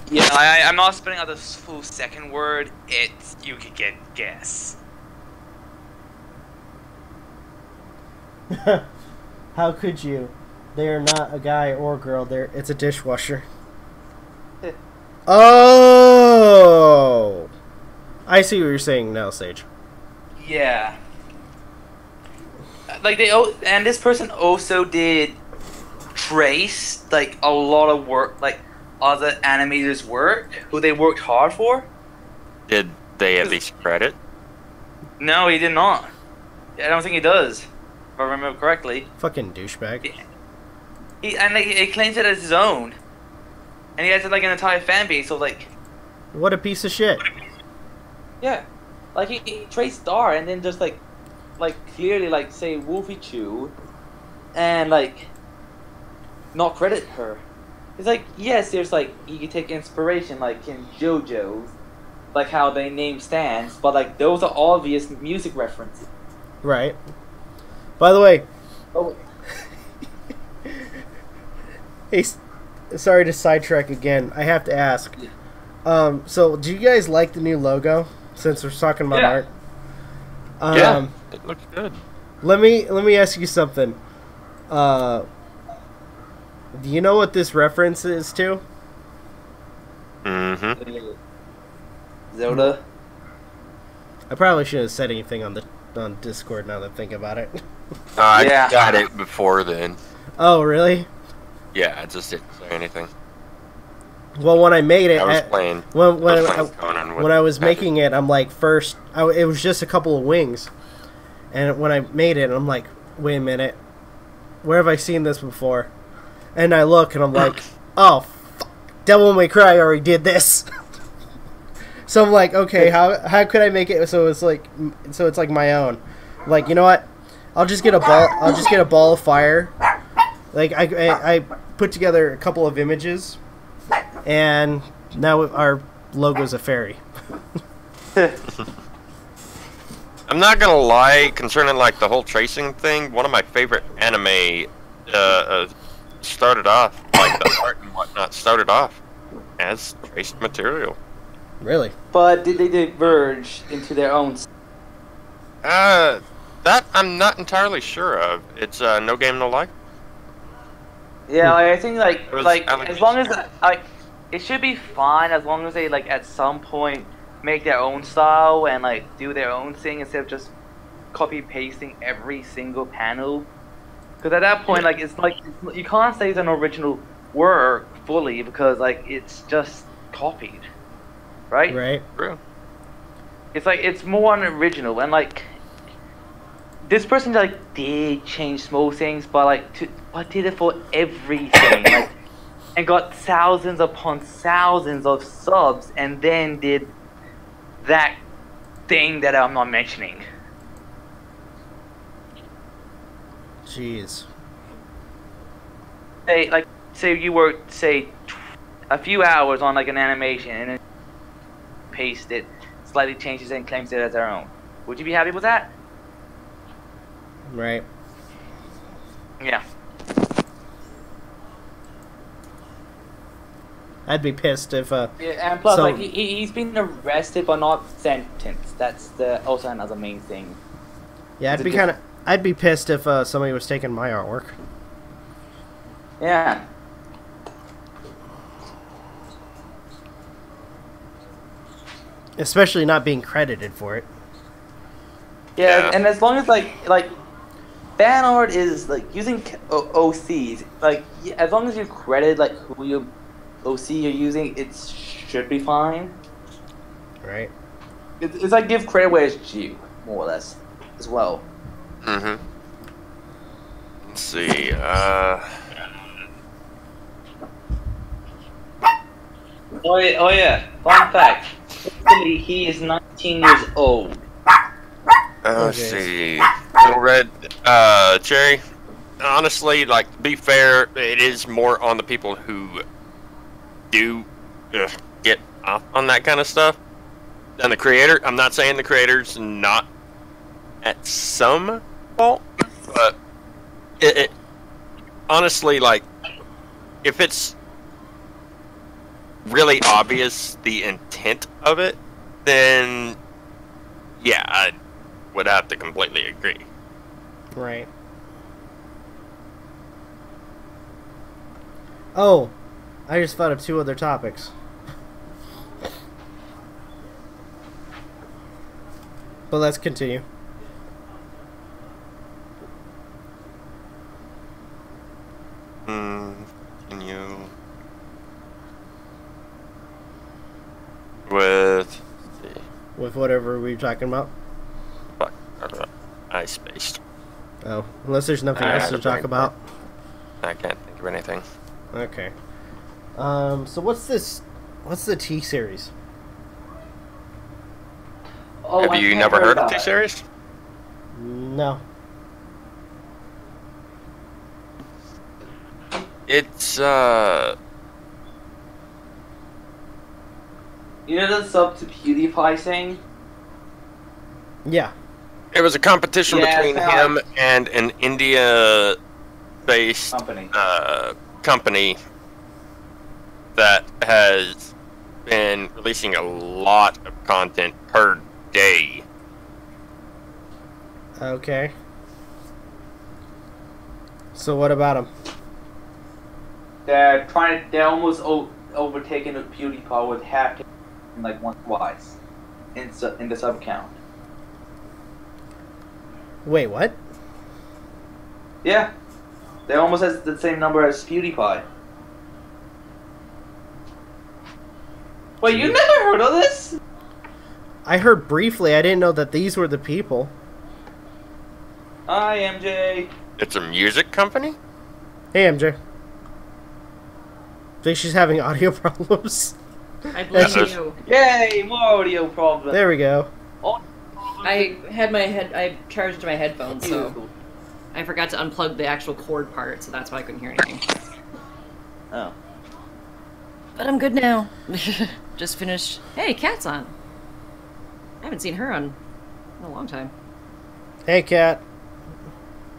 Yeah, I'm not spelling out the full second word. You could guess. How could you? They are not a guy or girl. It's a dishwasher. Oh! I see what you're saying now, Sage. Yeah. Like and this person also did trace like a lot of work, like other animators' work who they worked hard for. Did they at least credit? No, he did not. I don't think he does, if I remember correctly. Fucking douchebag. He claims it as his own, and he has like an entire fan base. So like, what a piece of shit. Yeah, like he traced Star and then just like clearly like say Wolfie Chew, and like not credit her. It's like, yes, there's like you can take inspiration like in JoJo's, like how they name stands, but like those are obvious music references. Right. By the way. Oh. Hey, sorry to sidetrack again. I have to ask. So do you guys like the new logo? Since we're talking about art. Yeah, it looks good. Let me ask you something. Do you know what this reference is to? Mm-hmm. Zelda. I probably shouldn't have said anything on Discord now that I think about it. I got it before then. Oh, really? Yeah, I just didn't say anything. Well, when I made it, I was playing. When I was making it, I'm like, it was just a couple of wings, and when I made it, I'm like, wait a minute, where have I seen this before? And I look, and I'm like, oh, fuck, Devil May Cry already did this. So I'm like, okay, how could I make it so it's like my own? Like, you know what? I'll just get a ball of fire. Like I put together a couple of images, and now our logo's a fairy. I'm not gonna lie, concerning like the whole tracing thing. One of my favorite anime started off like the art and whatnot started off as traced material. Really? But did they diverge into their own? That I'm not entirely sure of. It's No Game No Life. Yeah, like, I think like allegations. as long as like it should be fine as long as they like at some point make their own style and like do their own thing instead of just copy pasting every single panel. Because at that point, like it's like you can't say it's an original work fully because like it's just copied, right? Right. True. It's like it's more unoriginal and like this person like did change small things, but did it for everything, like, and got thousands upon thousands of subs, and then did that thing that I'm not mentioning. Jeez. Say you worked a few hours on like an animation and then paste it, slightly changes it and claims it as their own. Would you be happy with that? Right. Yeah. I'd be pissed if Yeah, and plus, like he's been arrested but not sentenced. That's also another main thing. Yeah, I'd be pissed if somebody was taking my artwork. Yeah. Especially not being credited for it. Yeah, and as long as like fan art is like using OCs, like as long as you credit like who you OC you're using, it should be fine. Right. It's like give credit where it's due, more or less, as well. Mm-hmm. Let's see. Oh yeah. Fun fact. He is 19 years old. Let's see. Little Red Cherry. Honestly, like, to be fair, it is more on the people who do get off on that kind of stuff than the creator. I'm not saying the creator's not at some fault, but it honestly, like, if it's really obvious the intent of it, then yeah, I would have to completely agree. Right. Oh, I just thought of 2 other topics. But let's continue. Continue with whatever we were talking about. Fuck, I spaced. Oh, unless there's nothing else to talk about. I can't think of anything. Okay. So what's this? What's the T series? Oh, Have you never heard of T-Series? No. It's, You know the sub to PewDiePie thing? Yeah. it was a competition between him like and an India-based company that has been releasing a lot of content per day. Okay. So what about them? They're almost overtaking the PewDiePie with hacking like once twice in the sub count. Wait, what? Yeah, they almost has the same number as PewDiePie. Wait, you never heard of this? I heard briefly. I didn't know that these were the people. Hi, MJ. It's a music company? Hey, MJ. Think she's having audio problems. I blame Yes. you. Yay, more audio problem. There we go. I charged my headphones, so I forgot to unplug the actual cord part, so that's why I couldn't hear anything. Oh. But I'm good now. Just finished. Hey, Kat's on. I haven't seen her in a long time. Hey, Kat.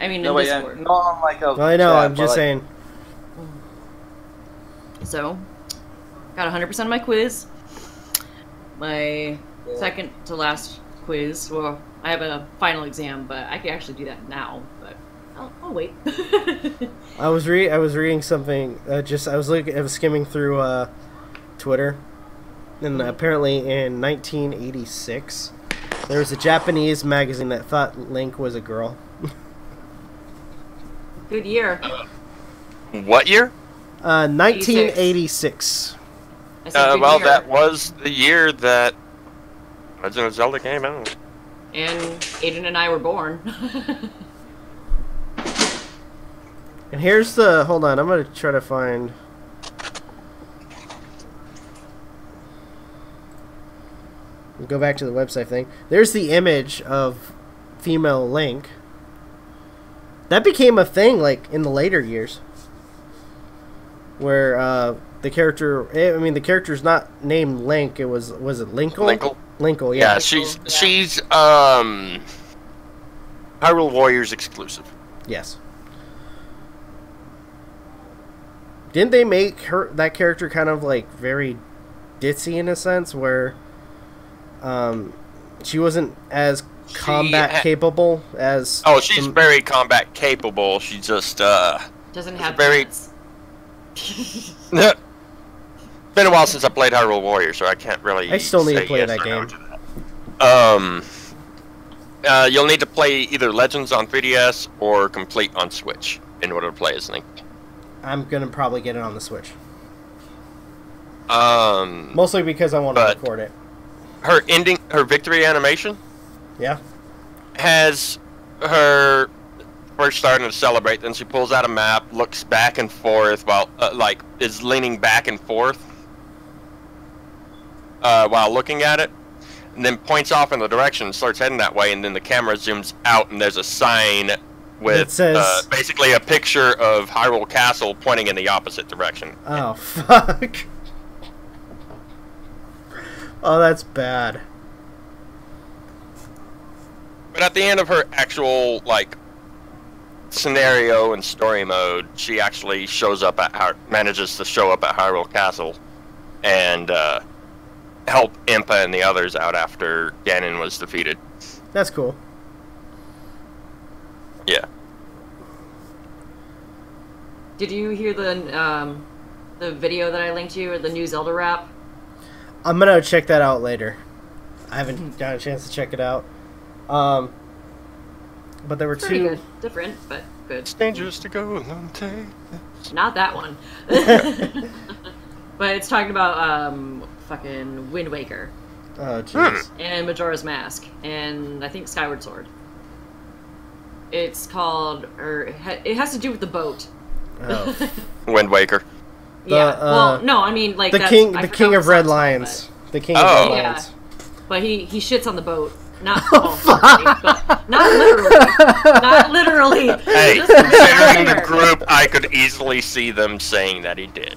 I mean, No, in wait, Discord. not on like a. I know. chat, I'm but, just like, saying. So, got 100% of my quiz. My second to last quiz. Well, I have a final exam, but I can actually do that now. But I'll wait. I was reading something. I was skimming through Twitter, and apparently in 1986, there was a Japanese magazine that thought Link was a girl. Good year. What year? 1986. I said good Well, year. that was the year that Legend of Zelda came out. And Aiden and I were born. And here's the. Hold on, I'm gonna try to find. Go back to the website thing. There's the image of female Link. That became a thing, like, in the later years. Where, the character... I mean, the character's not named Link. It was it Linkle? Linkle? Linkle, Yeah, yeah. she's Hyrule Warriors exclusive. Yes. Didn't they make that character kind of, like, very ditzy in a sense, where she wasn't as combat capable as... Oh, she's very combat capable. She just, Doesn't have very- pants. Been a while since I played Hyrule Warriors, so I can't really I still need to say play yes that or no game. to that. You'll need to play either Legends on 3DS or Complete on Switch in order to play as Link. I'm gonna probably get it on the Switch. Um, Mostly because I want to But- record it. her victory animation Yeah? has her first starting to celebrate, then she pulls out a map, looks back and forth while, is leaning back and forth while looking at it, and then points off in the direction and starts heading that way, and then the camera zooms out and there's a sign with It says- basically a picture of Hyrule Castle pointing in the opposite direction. Oh, fuck. Oh, that's bad. But at the end of her actual, scenario and story mode, she actually manages to show up at Hyrule Castle and help Impa and the others out after Ganon was defeated. That's cool. Yeah. Did you hear the video that I linked you, or the new Zelda rap? I'm gonna check that out later. I haven't got a chance to check it out. But there were Pretty two... good. Different, but good. It's dangerous to go alone, take. Not that one. But it's talking about fucking Wind Waker Oh, jeez. and Majora's Mask and I think Skyward Sword. It's called, it has to do with the boat. Oh. Wind Waker. Yeah. Well, no, I mean like The that's, king, I the forgot king what of Red song's called, Lions. The king Oh. of Red Yeah. Lions. But he shits on the boat. Not but not literally. Not literally. Hey, Just to be considering the fair. group, I could easily see them saying that he did.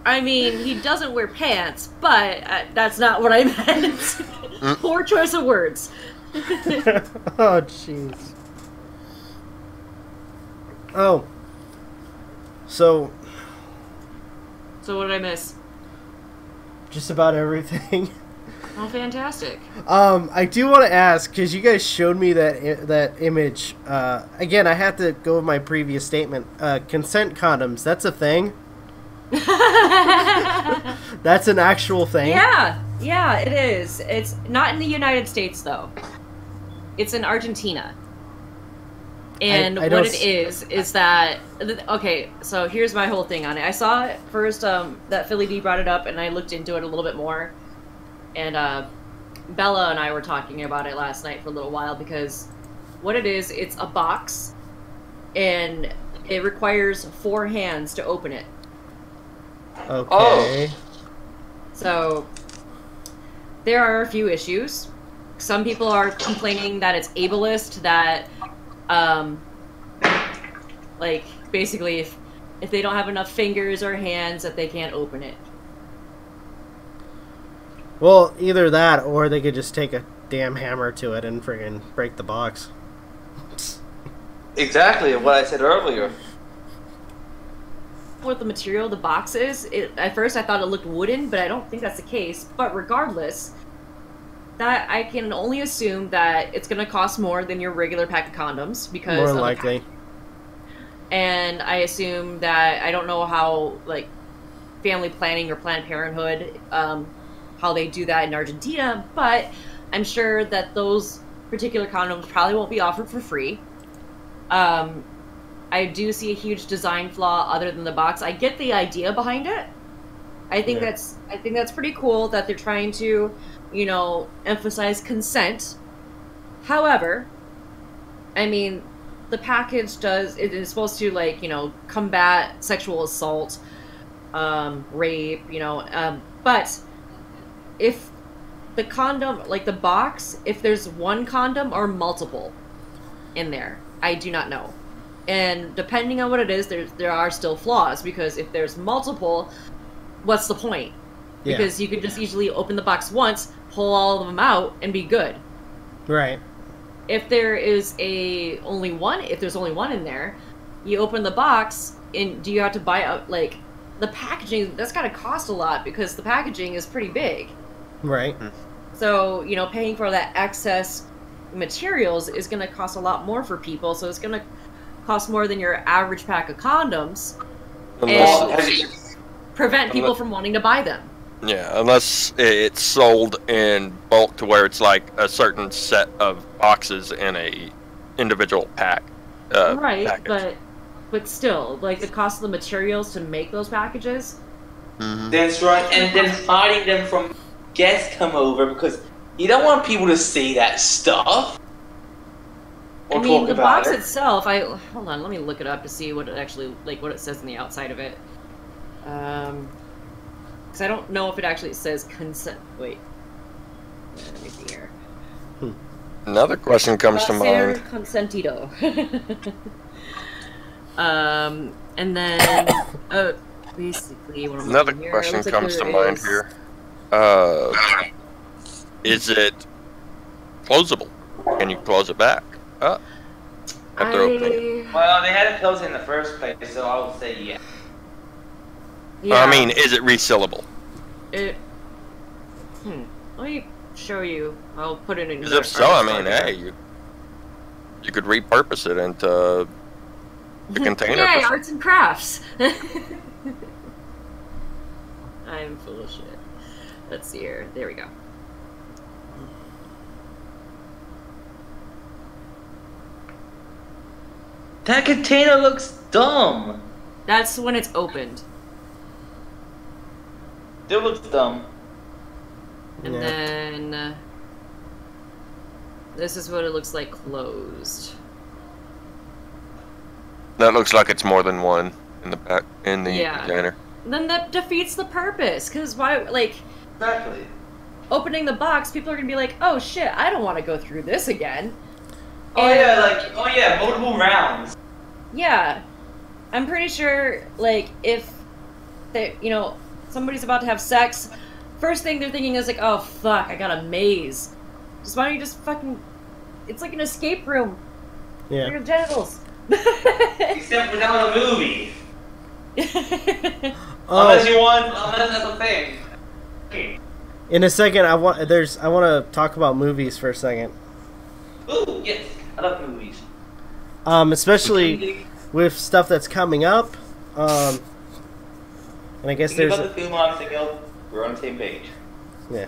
I mean, he doesn't wear pants, but that's not what I meant. Poor choice of words. Oh, jeez. Oh. So, So what did I miss? just about everything. Oh, fantastic. I do want to ask, because you guys showed me that image. Again, I have to go with my previous statement. Consent condoms, that's a thing? That's an actual thing? Yeah, it is. It's not in the United States, though. It's in Argentina. And I what don't it is that okay? So here's my whole thing on it. I saw it first that Philly D brought it up, and I looked into it a little bit more. And Bella and I were talking about it last night for a little while because what it is, it's a box, and it requires 4 hands to open it. Okay. So there are a few issues. Some people are complaining that it's ableist, that like basically if they don't have enough fingers or hands that they can't open it. Well, either that or they could just take a damn hammer to it and friggin' break the box. Exactly what I said earlier. What the material of the box is, at first I thought it looked wooden, but I don't think that's the case. But regardless, that I can only assume that it's going to cost more than your regular pack of condoms because More of likely. and I assume that I don't know how like family planning or Planned Parenthood how they do that in Argentina, but I'm sure that those particular condoms probably won't be offered for free. I do see a huge design flaw other than the box. I get the idea behind it. I think that's pretty cool that they're trying to, you know, emphasize consent. However, I mean, the package it is supposed to, like, you know, combat sexual assault, rape, you know, but if the condom, like the box, if there's one condom or multiple in there, I do not know. And depending on what it is, there are still flaws, because if there's multiple, what's the point? Yeah. Because you could just easily open the box once, pull all of them out, and be good. Right. If there's only one in there, you open the box, and do you have to buy out, like, the packaging? That's gotta cost a lot, because the packaging is pretty big. Right. So, you know, paying for that excess materials is gonna cost a lot more for people, so it's gonna cost more than your average pack of condoms, and prevent people from wanting to buy them. Yeah, unless it's sold in bulk to where it's like a certain set of boxes in a individual pack. Right, package. but still, like, the cost of the materials to make those packages. Mm-hmm. That's right, and then hiding them from guests come over, because you don't want people to see that stuff. Or I mean, talk the about box it. itself, hold on, let me look it up to see what it actually, like, what it says on the outside of it. Because I don't know if it actually says consent. Wait. Let me see here. Another question comes to Ser mind. consentido. And then, basically, what I'm Another looking here, question it looks like comes to there mind is- here. Is it closable? Can you close it back up after opening? Well, they had it closed in the first place, so I would say yeah. Yeah. I mean, is it resealable? Let me show you. I'll put it in. Because if so, I mean, hey, you could repurpose it into a container. Yay, for arts and crafts. I'm full of shit. Let's see here. There we go. That container looks dumb. That's when it's opened. It looks dumb. And Yeah. then this is what it looks like closed. That looks like it's more than one in the back in the Yeah. container. Then that defeats the purpose. Because why, like, Exactly. opening the box, people are going to be like, oh shit, I don't want to go through this again. Oh yeah, multiple rounds. Yeah. I'm pretty sure, like, if they, you know, somebody's about to have sex, first thing they're thinking is like, oh fuck, I got a maze. Just why don't you just fucking, it's like an escape room for Yeah. your genitals. Except for not a movie. Oh, Unless that's a thing. Okay. in a second, I want to talk about movies for a second. Ooh, yes. I love movies. Especially with stuff that's coming up. And I guess Thinking there's about the film I'm thinking of, we're on the same page. yeah.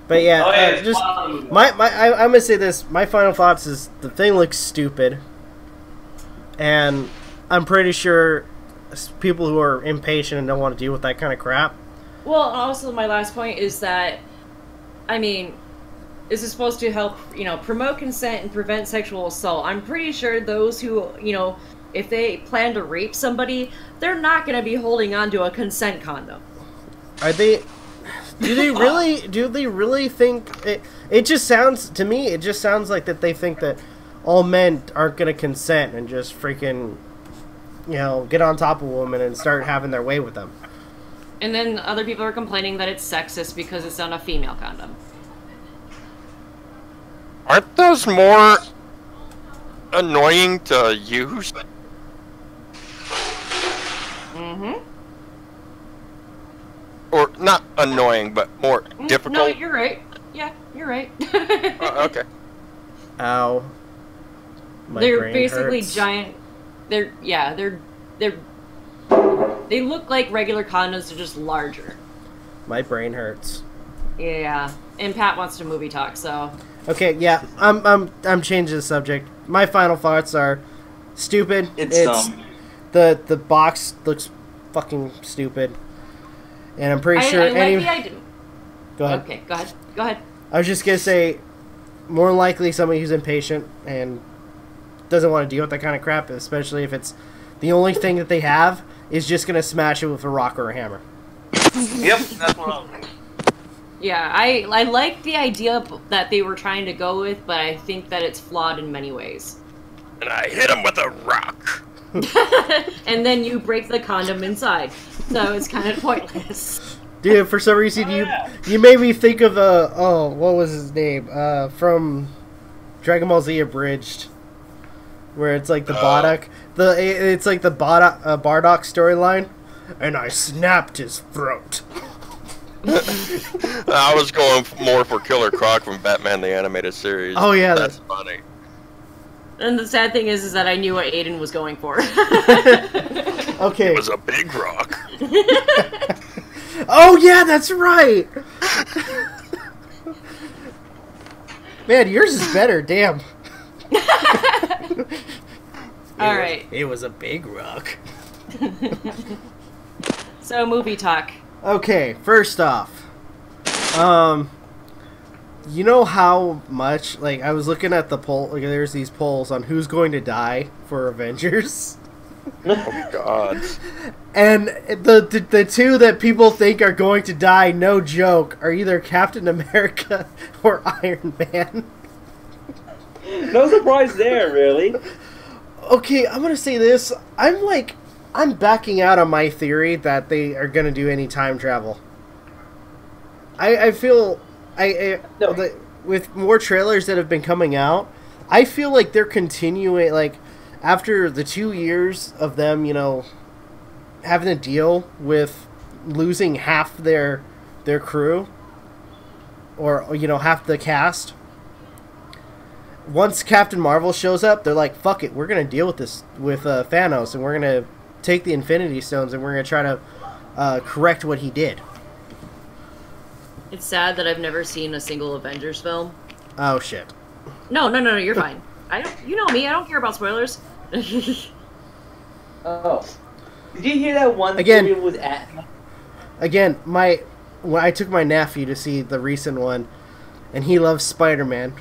But yeah, Oh, yeah, just wow. I'm gonna say this. My final thoughts is the thing looks stupid, and I'm pretty sure people who are impatient and don't want to deal with that kind of crap. Well, also my last point is that, I mean, this is supposed to help, promote consent and prevent sexual assault. I'm pretty sure those who, if they plan to rape somebody, they're not going to be holding on to a consent condom. Are they? Do they really? Do they really think it? It just sounds to me. It just sounds like that they think that all men aren't going to consent and just freaking, get on top of a woman and start having their way with them. And then other people are complaining that it's sexist because it's on a female condom. Aren't those more annoying to use? Mm-hmm. Or not annoying, but more difficult? No, you're right. Yeah, you're right. Okay. Ow. My They're brain basically hurts. giant. They look like regular condoms, they're just larger. My brain hurts. Yeah, and Pat wants to movie talk, so. Okay, yeah, I'm changing the subject. My final thoughts are stupid. It's dumb. The box looks fucking stupid, and I'm pretty sure I like the idea. Go ahead. Okay, go ahead. I was just gonna say, more than likely somebody who's impatient and doesn't want to deal with that kind of crap, especially if it's the only thing that they have is just gonna smash it with a rock or a hammer. Yep, that's what I'm thinking. Yeah, I like the idea that they were trying to go with, but I think that it's flawed in many ways. And I hit him with a rock. And then you break the condom inside, so it's kind of pointless. Dude, for some reason you made me think of what was his name? From Dragon Ball Z Abridged, where it's like the Bardock, it's like the Bardock storyline, and I snapped his throat. I was going more for Killer Croc from Batman the Animated Series. Oh yeah, that's funny. And the sad thing is that I knew what Aiden was going for. Okay. It was a big rock. Oh yeah, that's right. Man, yours is better. Damn. All right. It was a big rock. So movie talk. Okay, first off, you know how much, like, I was looking at the poll, like, there's these polls on who's going to die for Avengers. Oh, God. And the two that people think are going to die, no joke, are either Captain America or Iron Man. No surprise there, really. Okay, I'm gonna say this. I'm backing out on my theory that they are gonna do any time travel. I feel with more trailers that have been coming out, I feel like they're continuing, like, after the 2 years of them, having to deal with losing half their crew, or half the cast. Once Captain Marvel shows up, they're like, fuck it, we're going to deal with this with Thanos, and we're going to take the Infinity Stones, and we're going to try to correct what he did. It's sad that I've never seen a single Avengers film. Oh, shit. No, you're fine. You know me, I don't care about spoilers. Oh. Did you hear that one Again. theory was at? Again, when I took my nephew to see the recent one, and he loves Spider-Man.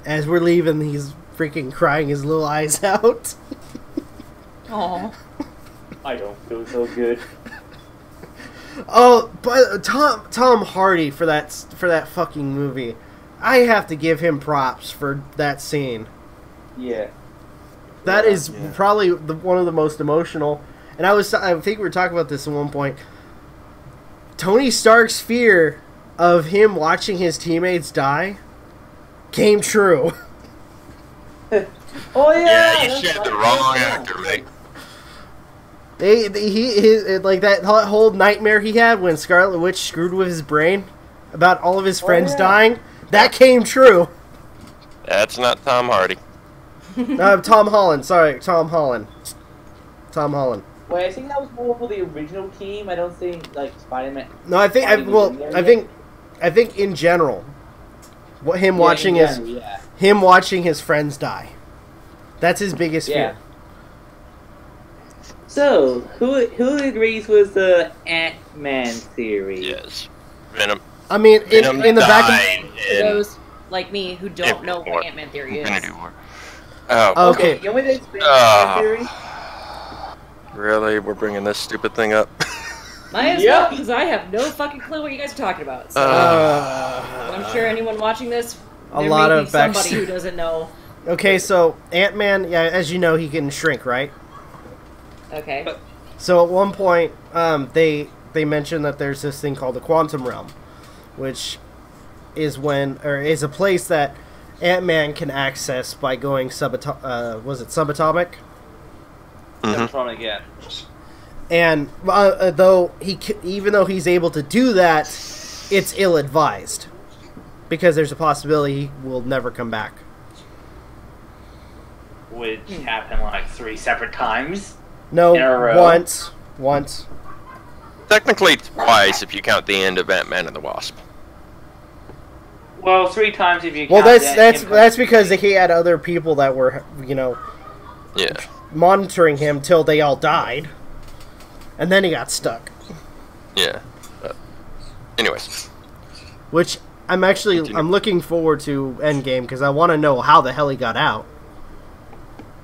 As we're leaving, he's freaking crying his little eyes out. Aw. I don't feel so good. Oh, but Tom Hardy for that fucking movie, I have to give him props for that scene. Yeah. That is probably one of the most emotional. And I think we were talking about this at one point. Tony Stark's fear of him watching his teammates die came true. Oh yeah. You said the wrong actor, right? Like that whole nightmare he had when Scarlet Witch screwed with his brain about all of his friends dying. That came true. That's not Tom Hardy. Tom Holland. Sorry, Tom Holland. Wait, I think that was more for the original team. I don't think like Spider-Man. No, I think I think in general, him watching his friends die. That's his biggest fear. So, who agrees with the Ant-Man theory? Yes. Venom. I mean, in the back of... For those like me who don't know what Ant-Man theory is. Oh, okay. You want me to explain Ant-Man theory? Really? We're bringing this stupid thing up? Might as well, because I have no fucking clue what you guys are talking about. So I'm sure anyone watching this, there may be somebody who doesn't know. Okay, so Ant-Man, as you know, he can shrink, right? Okay. So at one point, they mentioned that there's this thing called the quantum realm, which is is a place that Ant-Man can access by going subatomic? Subatomic, yeah. And even though he's able to do that, it's ill-advised because there's a possibility he will never come back. Which happened like 3 separate times. No, in a row. Once. Technically twice if you count the end of Ant-Man and the Wasp. Well, 3 times if you Well, count that's because he had other people that were, Yeah. monitoring him till they all died. And then he got stuck. Yeah. But anyways. Which I'm looking forward to Endgame because I want to know how the hell he got out.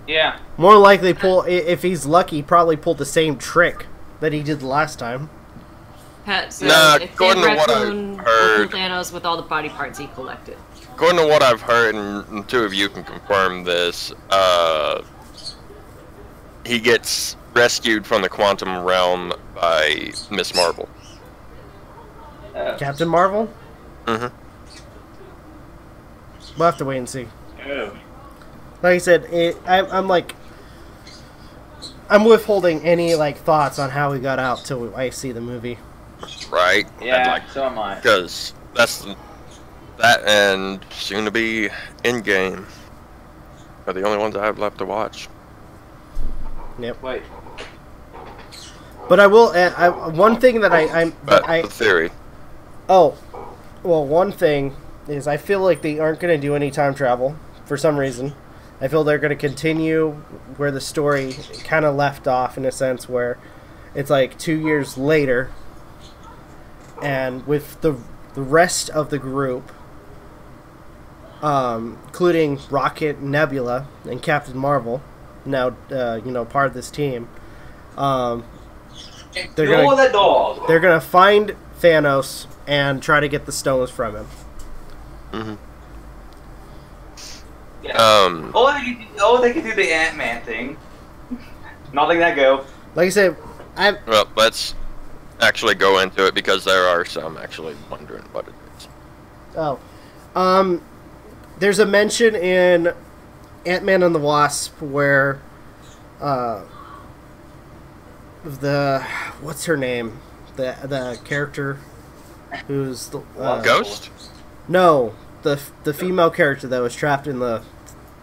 Yeah. More likely if he's lucky, probably pulled the same trick that he did the last time. So if according to what I've Raccoon heard, will kill Thanos with all the body parts he collected. According to what I've heard, and two of you can confirm this, he gets rescued from the quantum realm by Miss Marvel. Captain Marvel? Mm-hmm. We'll have to wait and see. Oh. Like I said, I'm withholding any thoughts on how he got out till I see the movie. Right? Yeah, so am I. Because that and soon to be Endgame are the only ones I have left to watch. Yep. Wait. But I will. One thing that the theory. Oh, well, one thing is I feel like they aren't going to do any time travel for some reason. I feel they're going to continue where the story kind of left off in a sense where it's like 2 years later, and with the rest of the group, including Rocket, Nebula, and Captain Marvel, now part of this team. They're gonna find Thanos and try to get the stones from him. Mm-hmm. Yeah. They can do the Ant-Man thing. Not letting that go. Like I said, Well, let's actually go into it because there are some actually wondering what it is. Oh. There's a mention in Ant-Man and the Wasp where what's her name? The character who's the Ghost? No, the female character that was trapped in the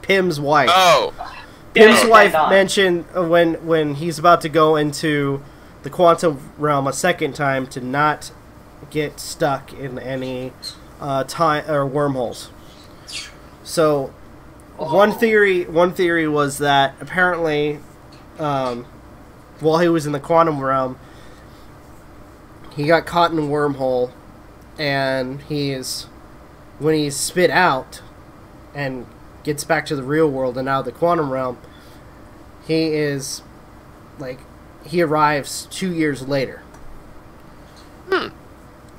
Pym's wife. Oh. Pym's wife mentioned when he's about to go into the quantum realm a second time to not get stuck in any time or wormholes. So one theory was that apparently while he was in the quantum realm, he got caught in a wormhole, and when he's spit out and gets back to the real world and out of the quantum realm, he arrives 2 years later.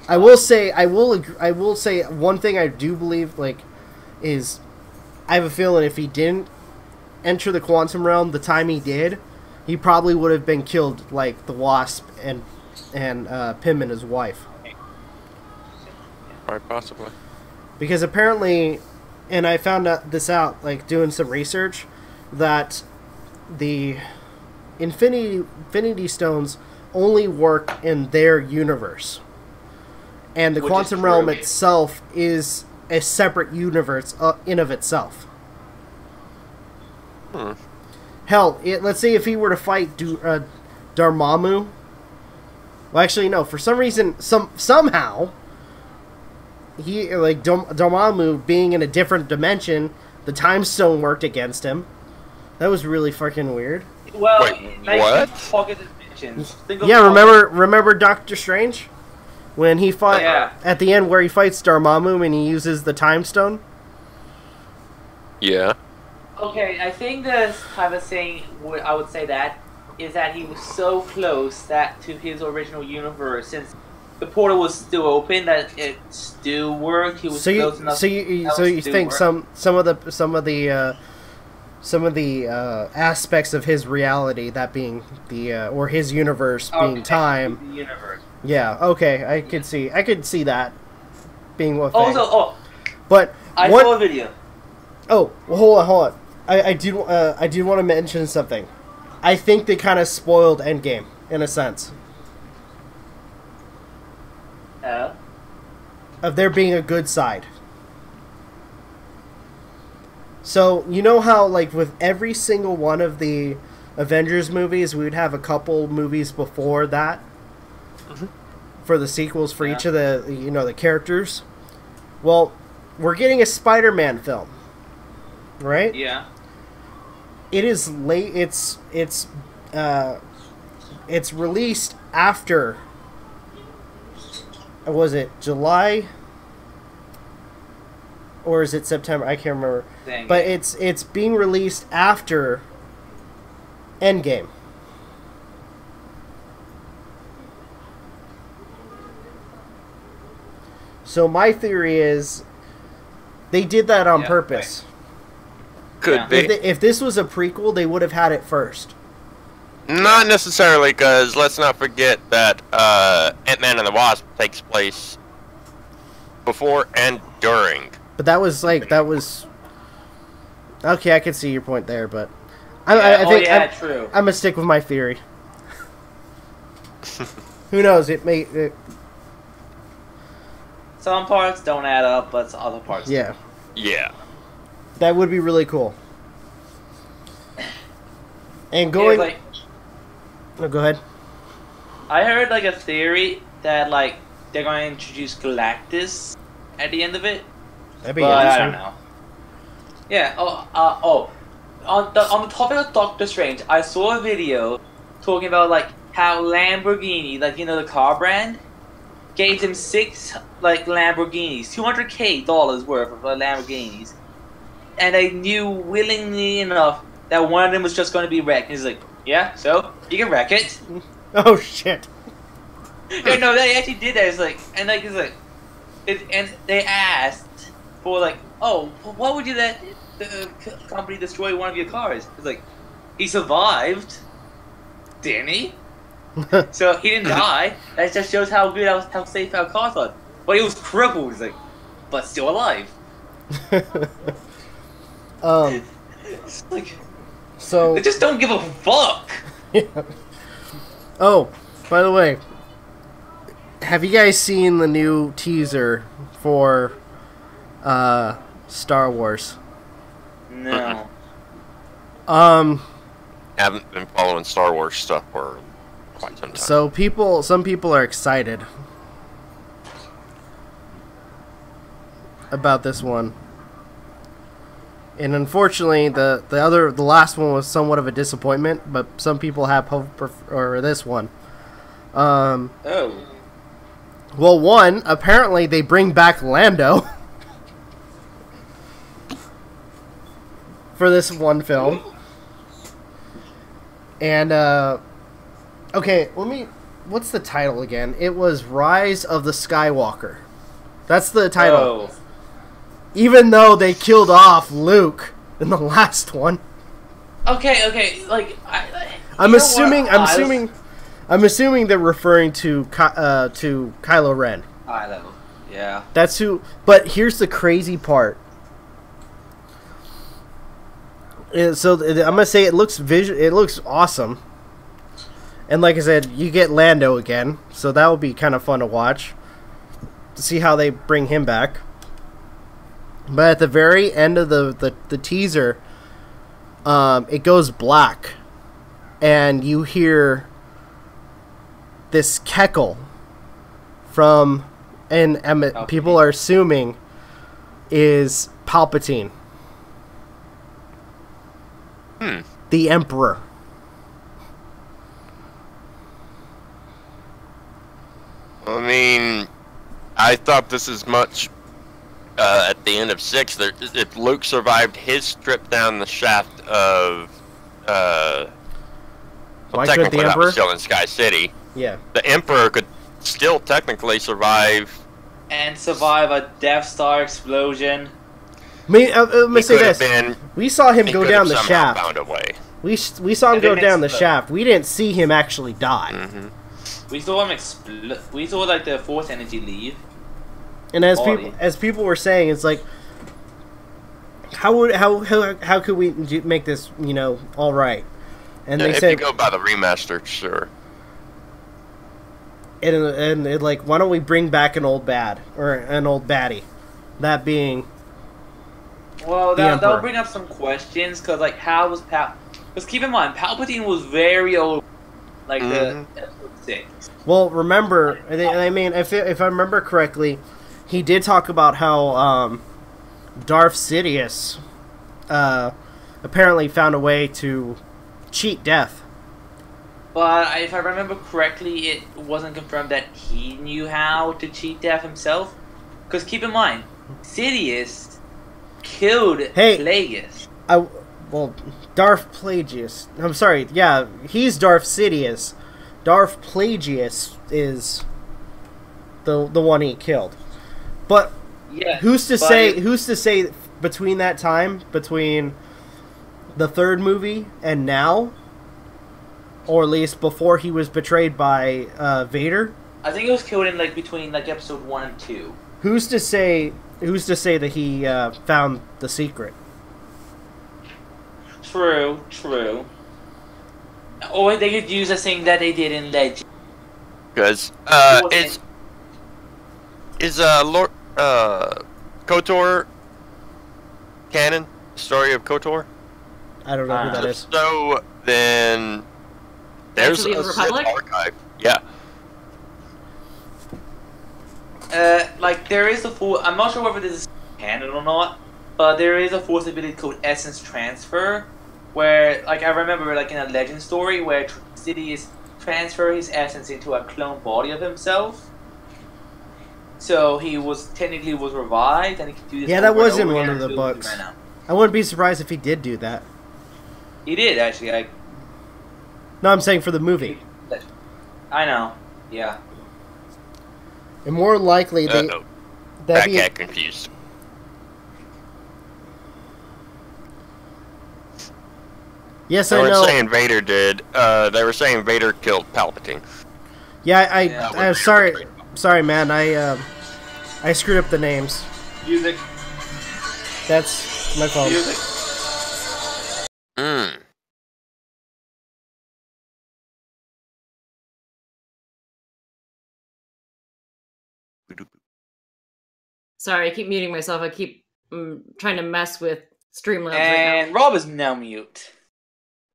I will say one thing I do believe is I have a feeling if he didn't enter the quantum realm the time he did, he probably would have been killed like the Wasp and Pym and his wife. Right, possibly. Because apparently, and I found this out doing some research, that the Infinity Stones only work in their universe, and the quantum realm itself is a separate universe in of itself. Hell, let's say if he were to fight Dormammu. Well, actually, no. For some reason, somehow, Dormammu being in a different dimension, the time stone worked against him. That was really fucking weird. Well, Wait, nice what? pocket dimensions. Think of Yeah, pocket- remember Doctor Strange? When he fought Yeah. at the end where he fights Dormammu and he uses the time stone? Yeah. Okay, I think the type of thing I would say that is that he was so close that to his original universe, since the portal was still open, that it still worked. He was close enough. So you to think work. some of the aspects of his reality, that being the or his universe being Okay, time. the universe. Yeah, okay, I could see that being one thing. Also, but I what? saw a video. Oh, well, hold on. I did want to mention something. I think they kind of spoiled Endgame in a sense of there being a good side. So you know how like with every single one of the Avengers movies, we would have a couple movies before that for the sequels for each of the the characters. Well, we're getting a Spider-Man film, right? Yeah. It is late. It's released after. Was it July? Or is it September? I can't remember. But it's being released after Endgame. So my theory is they did that on purpose. Could be. If this was a prequel, they would have had it first. Not necessarily, because let's not forget that Ant-Man and the Wasp takes place before and during. But that was okay. I can see your point there, but I think true. I'm gonna stick with my theory. Who knows? It may. Some parts don't add up, but other parts. Yeah, Yeah. that would be really cool. And going. Yeah, like, no, go ahead. I heard like a theory that like they're going to introduce Galactus at the end of it. That'd be But I interesting. don't know. Yeah. On the topic of Doctor Strange, I saw a video talking about like how Lamborghini, like the car brand, gave them 6 like Lamborghinis, $200,000 worth of Lamborghinis, and they knew willingly enough that one of them was just going to be wrecked. And he's like, yeah, so you can wreck it. Oh shit! Yeah, no, they actually did that. It's like, and they asked for like, oh, what would you let the company destroy one of your cars? It's like, he survived, didn't he? So he didn't die. That just shows how good, how safe our car was. But he was crippled. He's like, but still alive. It's like, So. they just don't give a fuck. Oh, by the way, have you guys seen the new teaser for Star Wars? No. Haven't been following Star Wars stuff for quite some time. So some people are excited about this one. And unfortunately, the last one was somewhat of a disappointment, but some people have hope for this one. Oh. Well, one, apparently they bring back Lando for this one film. And okay, what's the title again? It was Rise of the Skywalker. That's the title. Oh. Even though they killed off Luke in the last one. Okay, like I'm assuming they're referring to Kylo Ren. Kylo. Yeah. That's who. But here's the crazy part. So I'm gonna say it looks awesome. And like I said, you get Lando again, so that will be kind of fun to watch. To see how they bring him back. But at the very end of the teaser, it goes black, and you hear this cackle from and people are assuming is Palpatine. The Emperor. I mean, I thought this is much at the end of 6. If Luke survived his trip down the shaft of Why couldn't technically the that Emperor? was still in Sky City. Yeah. The Emperor could still technically survive. And survive a Death Star explosion. Let me say this. We saw him go down the shaft. Found a way. We saw him go down the shaft. We didn't see him actually die. Mm-hmm. We saw him we saw like the Force energy leave. And as people were saying, it's like, how could we make this, all right? And they if said, you go by the remaster, sure. And like, why don't we bring back an old baddie? That being. Well, that'll bring up some questions, because like, how was Because keep in mind, Palpatine was very old, like the episode 6. Well, remember, I mean, if I remember correctly, he did talk about how Darth Sidious apparently found a way to cheat death. But if I remember correctly, it wasn't confirmed that he knew how to cheat death himself. Because keep in mind, Sidious killed Plagueis. Darth Plagueis. I'm sorry. Yeah, he's Darth Sidious. Darth Plagueis is the one he killed. But who's to say between that time, between the 3rd movie and now, or at least before he was betrayed by Vader? I think it was killed in between episode 1 and 2. Who's to say that he found the secret? True. Or they could use the thing that they did in Legend. Because is Lord KOTOR canon? Story of KOTOR? I don't know who that is. So then there's a Sith archive. Yeah. There is a Force. I'm not sure whether this is canon or not, but there is a Force ability called Essence Transfer, where I remember in a Legend story where Sidious transfer his essence into a clone body of himself. So he technically was revived, and he could do this. Yeah, that was in one of the books. I wouldn't be surprised if he did do that. He did actually. No, I'm saying for the movie. I know. Yeah. And more likely that got confused. Yes, they I know. They weren't saying Vader did. They were saying Vader killed Palpatine. Yeah, I'm sorry. Sorry, man. I screwed up the names. Music. That's my fault. Music. Sorry, I keep muting myself. I keep trying to mess with Streamlabs and right Rob is now mute.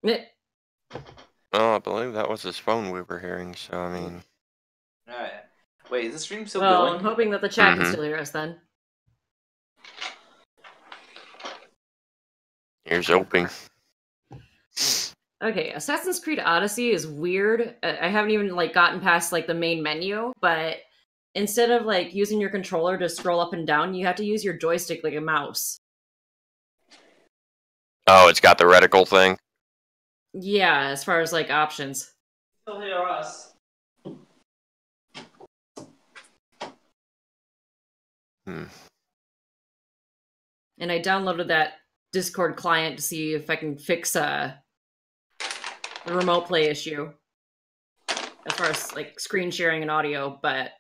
Oh, I believe that was his phone we were hearing, so I mean... Alright. Wait, is the stream still well, going? I'm hoping that the chat can still hear us then. Ears open. Okay, Assassin's Creed Odyssey is weird. I haven't even gotten past the main menu, but instead of using your controller to scroll up and down, you have to use your joystick like a mouse. Oh, it's got the reticle thing? Yeah, as far as options. Still hear us. And I downloaded that Discord client to see if I can fix the remote play issue as far as screen sharing and audio, but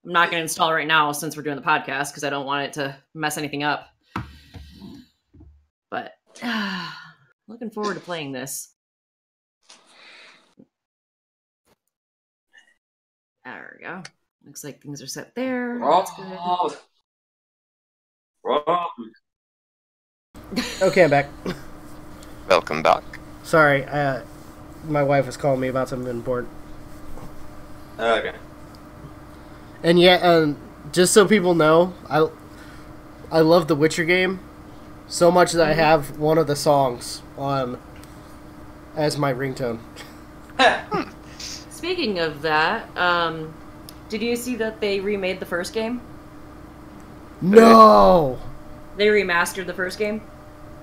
I'm not going to install it right now since we're doing the podcast because I don't want it to mess anything up. But looking forward to playing this. There we go. Looks like things are set there. That's good. Rob. Okay, I'm back. Welcome back. Sorry, my wife was calling me about something important. Okay. And yeah, just so people know, I love the Witcher game so much that I have one of the songs on as my ringtone. Speaking of that, did you see that they remade the first game? No! They remastered the first game?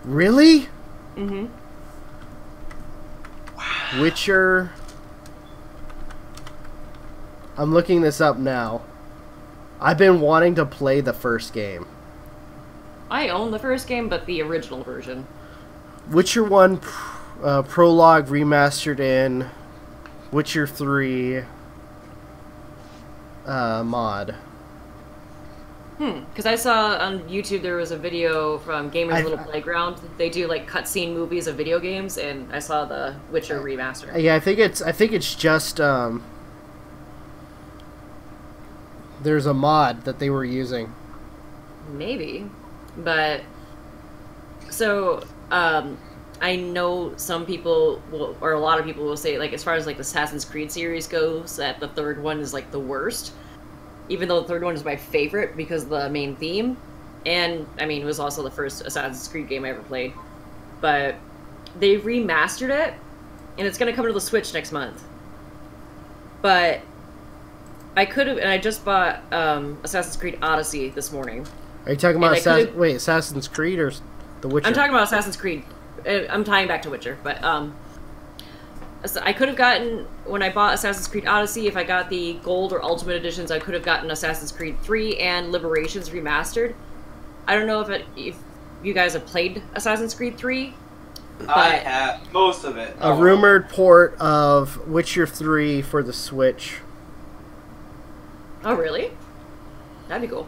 Really? Mm-hmm. Witcher... I'm looking this up now. I've been wanting to play the first game. I own the first game, but the original version. Witcher 1 Prologue remastered in Witcher 3 mod. Because I saw on YouTube there was a video from Gamers Little Playground. They do like cutscene movies of video games, and I saw the Witcher remaster. Yeah, I think it's just there's a mod that they were using. Maybe, but so I know some people will, or a lot of people will say, like, as far as like the Assassin's Creed series goes, that the third one is like the worst. Even though the third one is my favorite because of the main theme, and I mean it was also the first Assassin's Creed game I ever played. But they remastered it, and it's gonna come to the Switch next month. But I could have, and I just bought Assassin's Creed Odyssey this morning. Are you talking about Assassin's Creed or The Witcher? I'm talking about Assassin's Creed. I'm tying back to Witcher, but I could have gotten, when I bought Assassin's Creed Odyssey, if I got the Gold or Ultimate Editions, I could have gotten Assassin's Creed 3 and Liberations Remastered. I don't know if you guys have played Assassin's Creed 3. I have. Most of it. A rumored port of Witcher 3 for the Switch. Oh, really? That'd be cool.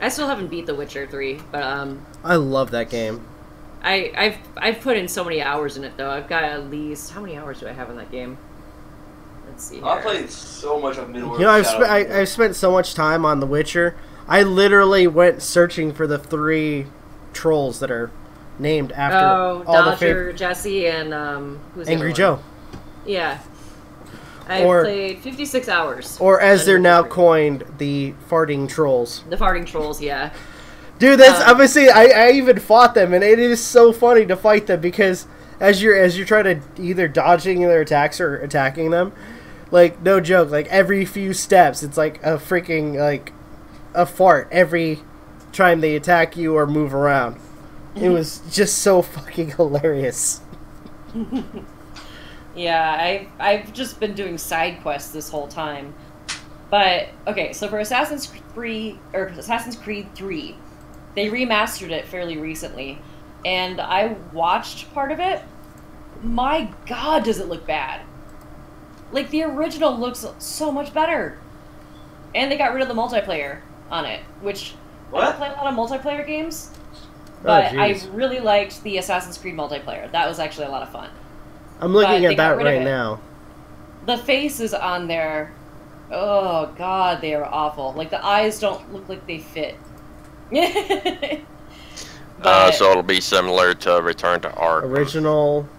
I still haven't beat The Witcher 3, but I love that game. I've put in so many hours in it though. I've got at least, how many hours do I have in that game? Let's see. I played so much of Middle-earth. You know, I've spent so much time on The Witcher. I literally went searching for the 3 trolls that are named after all Dodger, Jesse, and who's the Angry other Joe. one? Yeah. I played 56 hours. Or as they're now coined, the farting trolls. The farting trolls, yeah. Dude, that's I'm gonna say I even fought them, and it is so funny to fight them because as you're trying to either dodging their attacks or attacking them, like no joke, like every few steps, it's like a freaking like a fart every time they attack you or move around. It was just so fucking hilarious. Yeah, I've just been doing side quests this whole time. But okay, so for Assassin's Creed 3, they remastered it fairly recently, and I watched part of it. My God, does it look bad! Like the original looks so much better, and they got rid of the multiplayer on it, which I don't play a lot of multiplayer games, but I really liked the Assassin's Creed multiplayer. That was actually a lot of fun. I'm looking at that right now. The faces on there, oh God, they are awful. Like the eyes don't look like they fit. So it'll be similar to Return to Ark. Original.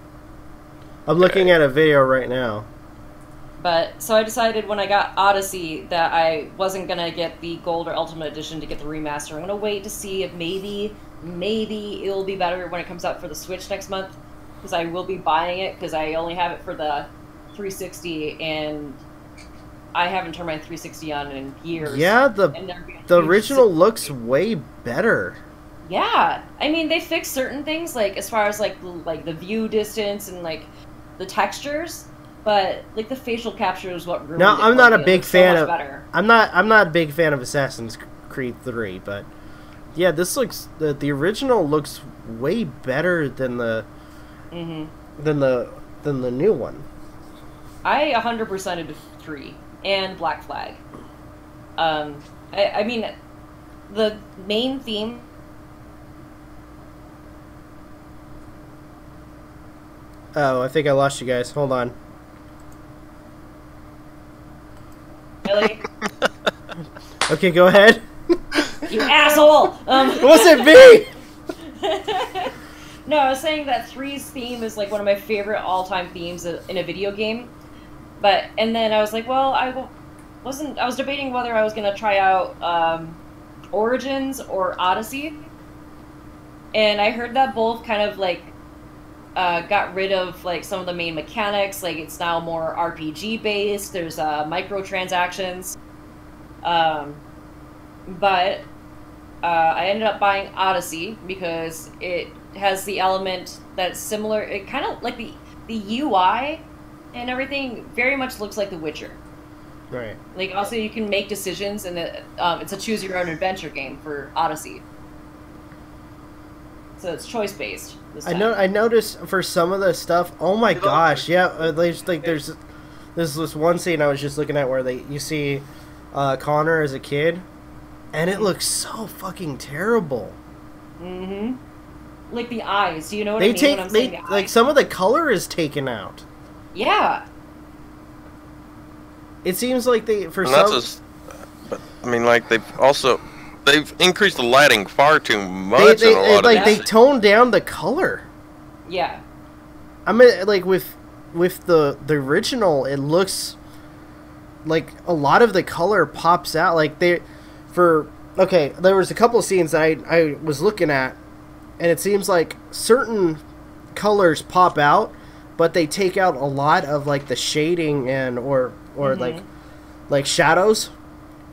I'm looking at a video right now. But so I decided when I got Odyssey that I wasn't gonna get the Gold or Ultimate Edition to get the remaster. I'm gonna wait to see if maybe it'll be better when it comes out for the Switch next month, because I will be buying it because I only have it for the 360 and I haven't turned my 360 on in years. Yeah, the original looks way better. Yeah, I mean they fixed certain things, like as far as like the view distance and like the textures, but like the facial capture is what ruined now, it. I'm not a big fan of. Better. I'm not a big fan of Assassin's Creed 3, but yeah, this looks the original looks way better than the than the new one. I 100%ed 3 and Black Flag. I mean, the main theme. Oh, I think I lost you guys. Hold on. Really? Okay, go ahead. You asshole! It wasn't me! No, I was saying that 3's theme is like one of my favorite all-time themes in a video game. And then I was like, well, was debating whether I was gonna try out Origins or Odyssey, and I heard that both kind of like got rid of like some of the main mechanics. Like it's now more RPG based. There's microtransactions, but I ended up buying Odyssey because it has the element that's similar. It kind of like the UI and everything very much looks like The Witcher. Right. Like also you can make decisions, and it's a choose your own adventure game for Odyssey. So it's choice based. I noticed for some of the stuff. Oh my gosh! Yeah, there's this one scene I was just looking at where you see Connor as a kid, and it looks so fucking terrible. Mm-hmm. Like the eyes. Do you know what I mean when I'm saying the eyes? Like some of the color is taken out. Yeah. It seems like but I mean, like they've increased the lighting far too much in a lot of they toned down the color. Yeah. I mean, like with the original, it looks like a lot of the color pops out. Like there was a couple of scenes that I was looking at, and it seems like certain colors pop out, but they take out a lot of like the shading and or like shadows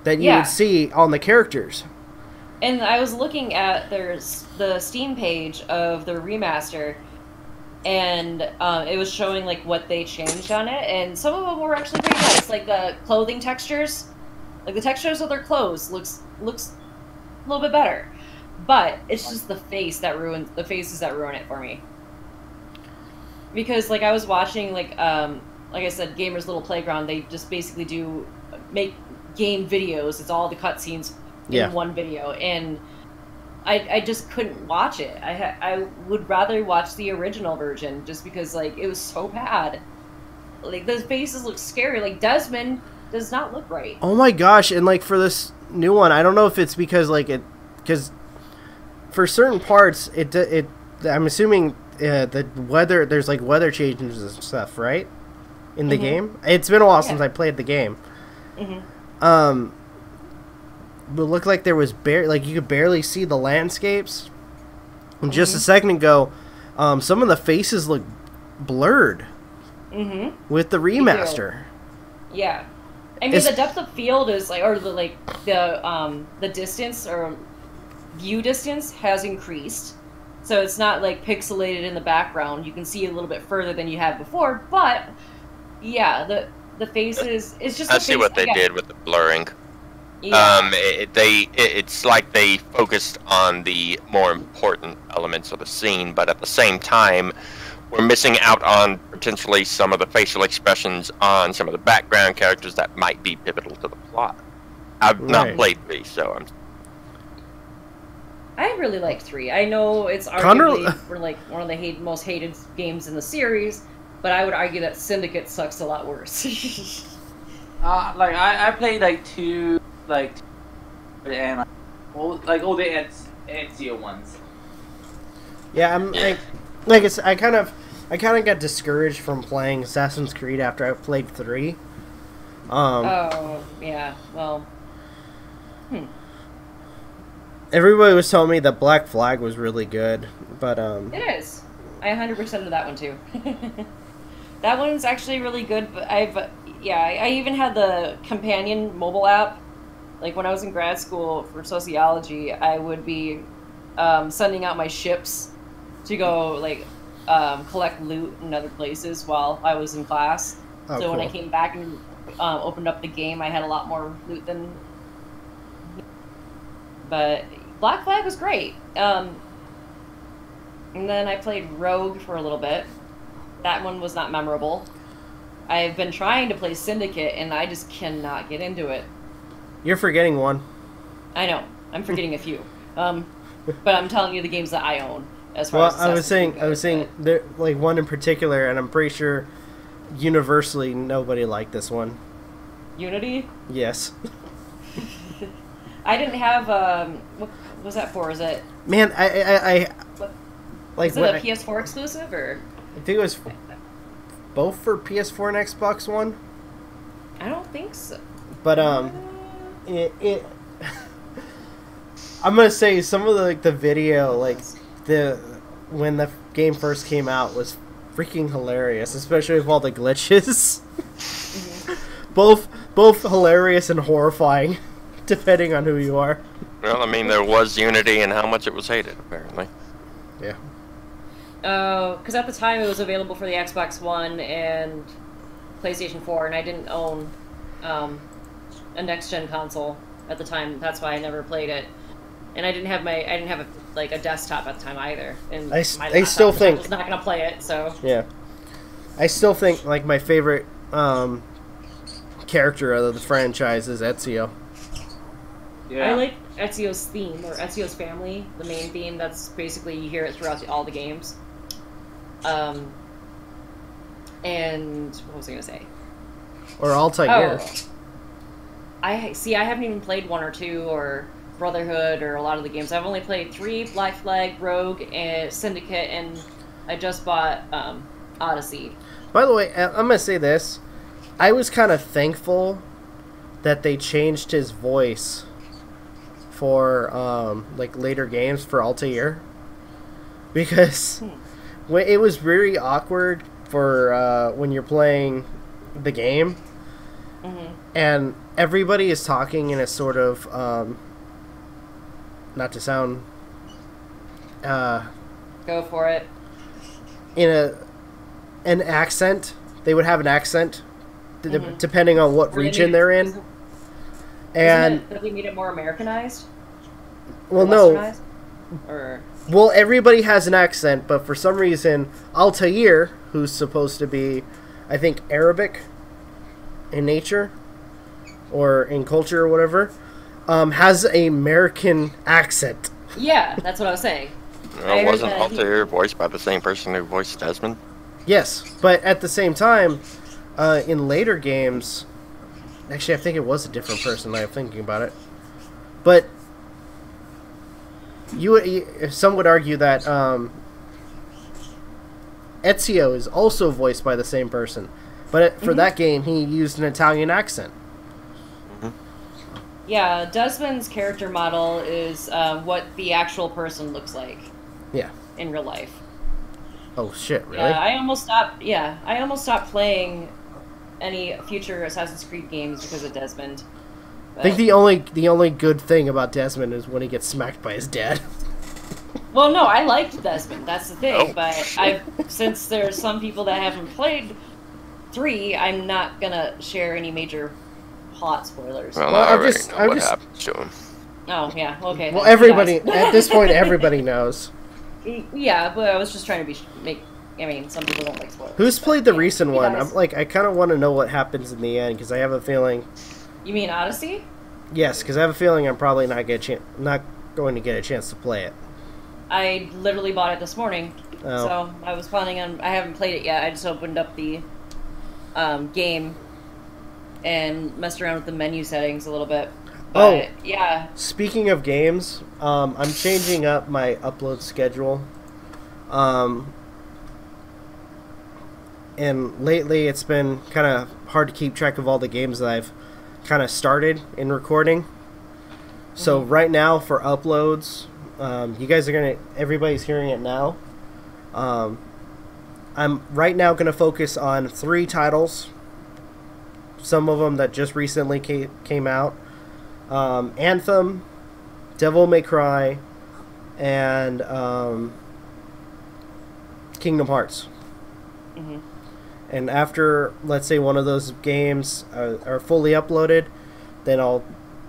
that you would see on the characters. And I was looking at there's the Steam page of the remaster, and it was showing like what they changed on it, and some of them were actually pretty nice. Like the clothing textures, like the textures of their clothes looks a little bit better, but it's just the faces that ruin it for me. Because like I was watching like I said, Gamer's Little Playground, they just basically make game videos. It's all the cutscenes in one video, and I just couldn't watch it. I would rather watch the original version just because like it was so bad. Like the faces look scary. Like Desmond does not look right. Oh my gosh! And like for this new one, I don't know if it's because for certain parts I'm assuming the weather, there's like weather changes and stuff, right? In the game, it's been a while since I played the game. But it looked like there was you could barely see the landscapes. And just a second ago, some of the faces look blurred with the remaster. Yeah, I mean the depth of field is like, or the distance or view distance has increased, so it's not like pixelated in the background. You can see a little bit further than you had before, but. Yeah, the faces. It's just. I see what they did with the blurring. Yeah. It's like they focused on the more important elements of the scene, but at the same time, we're missing out on potentially some of the facial expressions on some of the background characters that might be pivotal to the plot. I've not played 3, so I really like 3. I know it's arguably one of the most hated games in the series. But I would argue that Syndicate sucks a lot worse. I played like 2, and all the Ezio ones. Yeah, I'm like it's I kind of got discouraged from playing Assassin's Creed after I played 3. Oh yeah, well. Everybody was telling me that Black Flag was really good, but It is. I 100% of that one too. That one's actually really good, but I even had the companion mobile app. Like when I was in grad school for sociology, I would be sending out my ships to go collect loot in other places while I was in class. Oh, so when I cool. came back and opened up the game, I had a lot more loot than. But Black Flag was great. And then I played Rogue for a little bit. That one was not memorable. I've been trying to play Syndicate, and I just cannot get into it. You're forgetting one. I know. I'm forgetting a few. But I'm telling you the games that I own. As far Well, as I was saying, there, like one in particular, and I'm pretty sure universally nobody liked this one. Unity? Yes. I didn't have. What was that for? Is it? Man, I like. Is it a PS4 exclusive or? I think it was both for PS4 and Xbox One. I don't think so. But it I'm gonna say some of the video, like when the game first came out, was freaking hilarious, especially with all the glitches. both hilarious and horrifying, depending on who you are. Well, I mean, there was unity in how much it was hated, apparently. Yeah. Because at the time it was available for the Xbox One and PlayStation 4, and I didn't own a next-gen console at the time. That's why I never played it. And I didn't have a desktop at the time either. And I my still laptop think was not gonna play it. So yeah, I still think like my favorite character of the franchise is Ezio. I like Ezio's theme, or Ezio's family, the main theme. That's basically, you hear it throughout all the games. And what was I gonna say? Or Altair. I haven't even played 1 or 2 or Brotherhood or a lot of the games. I've only played 3, Black Flag, Rogue, and Syndicate, and I just bought Odyssey. By the way, I'm gonna say this: I was kind of thankful that they changed his voice for like later games for Altair, because it was very awkward for when you're playing the game, and everybody is talking in a sort of not to sound go for it, in an accent. They would have an accent depending on what region they're in. And have they made it more Americanized? Well, no. Or well, everybody has an accent, but for some reason, Altair, who's supposed to be, I think, Arabic in nature or in culture or whatever, has an American accent. Yeah, that's what I was saying. Well, wasn't Altair voiced by the same person who voiced Desmond? Yes, but at the same time, in later games, actually, I think it was a different person. I'm thinking about it, but some would argue that Ezio is also voiced by the same person, but for that game, he used an Italian accent. Yeah, Desmond's character model is what the actual person looks like. Yeah. In real life. Oh shit! Really? Yeah, I almost stopped playing any future Assassin's Creed games because of Desmond. But, I think the only good thing about Desmond is when he gets smacked by his dad. Well, no, I liked Desmond. That's the thing. But since there's some people that haven't played 3, I'm not gonna share any major plot spoilers. Well, I already know what happens to him. Oh yeah, okay. Well, everybody at this point, everybody knows. Yeah, but I was just trying to some people don't like spoilers. Who's played the recent one? I kind of want to know what happens in the end, because I have a feeling. You mean Odyssey? Yes, because I have a feeling I'm probably not going to get a chance to play it. I literally bought it this morning, so I was planning on. I haven't played it yet. I just opened up the game and messed around with the menu settings a little bit. But, yeah. Speaking of games, I'm changing up my upload schedule. And lately it's been kind of hard to keep track of all the games that I've kind of started in recording. So right now for uploads, you guys are everybody's hearing it now. I'm right now going to focus on 3 titles. Some of them that just recently came out. Anthem, Devil May Cry, and Kingdom Hearts. And after, let's say, one of those games are fully uploaded, then I'll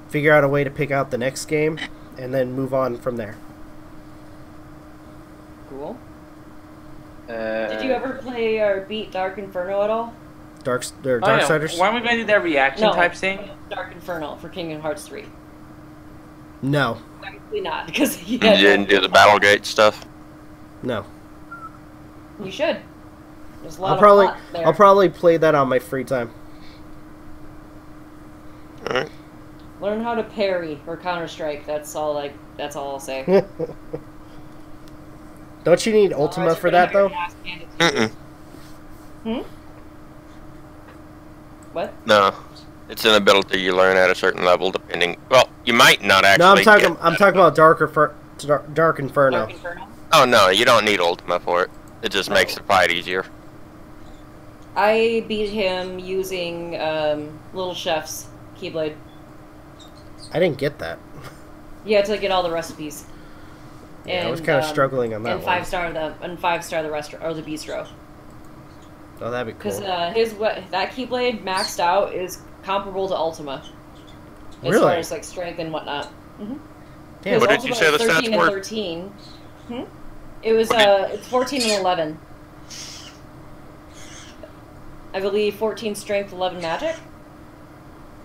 figure out a way to pick out the next game and then move on from there. Cool. Did you ever play or beat Dark Inferno at all? Darksiders? Why are we going to do that reaction type thing? Dark Inferno for Kingdom Hearts 3. No. Actually not, because you didn't do the Battlegate stuff? No. You should. There's a lot of plot there. I'll probably play that on my free time. Alright. Learn how to parry or Counter-Strike. That's all I'll say. Don't you need Ultima for that, though? What? No. It's an ability you learn at a certain level, depending. Well, you might not actually. No, I'm talking about Dark Inferno. Dark Inferno. Oh no, you don't need Ultima for it. It just makes the fight easier. I beat him using Little Chef's Keyblade. I didn't get that. Yeah, to get all the recipes. Yeah, I was kind of struggling on that and one. 5-star the restaurant or the bistro. Oh, that'd be cool. Because that Keyblade maxed out is comparable to Ultima. As Really? far as like strength and whatnot. Mm-hmm. Damn. What did you say the 13 stats and were? 13. It was it's 14 and 11. I believe 14 strength, 11 magic.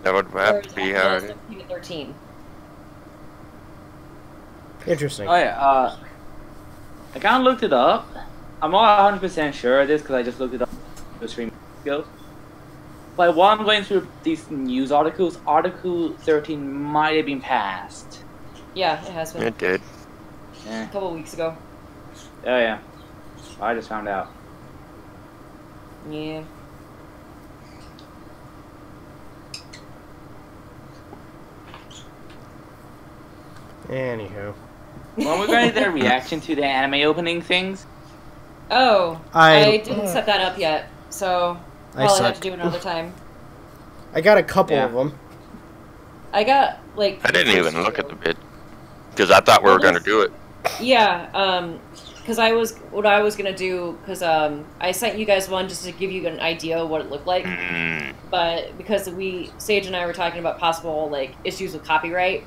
That would have to be how. 17 and 13. Interesting. Oh yeah, I kind of looked it up. I'm not 100% sure of this because I just looked it up the stream ago. But while I'm going through these news articles, Article 13 might have been passed. Yeah, it has been. It did. Yeah. A couple weeks ago. Oh yeah. I just found out. Yeah. Anywho. When we're going to their reaction to the anime opening things. Oh, I didn't set that up yet, so I probably have suck. to do another time. I got a couple Yeah. of them. I got like. I didn't even look at the bid because I thought we were going to do it. Yeah, because what I was gonna do, because I sent you guys one just to give you an idea of what it looked like, but because Sage and I were talking about possible like issues with copyright,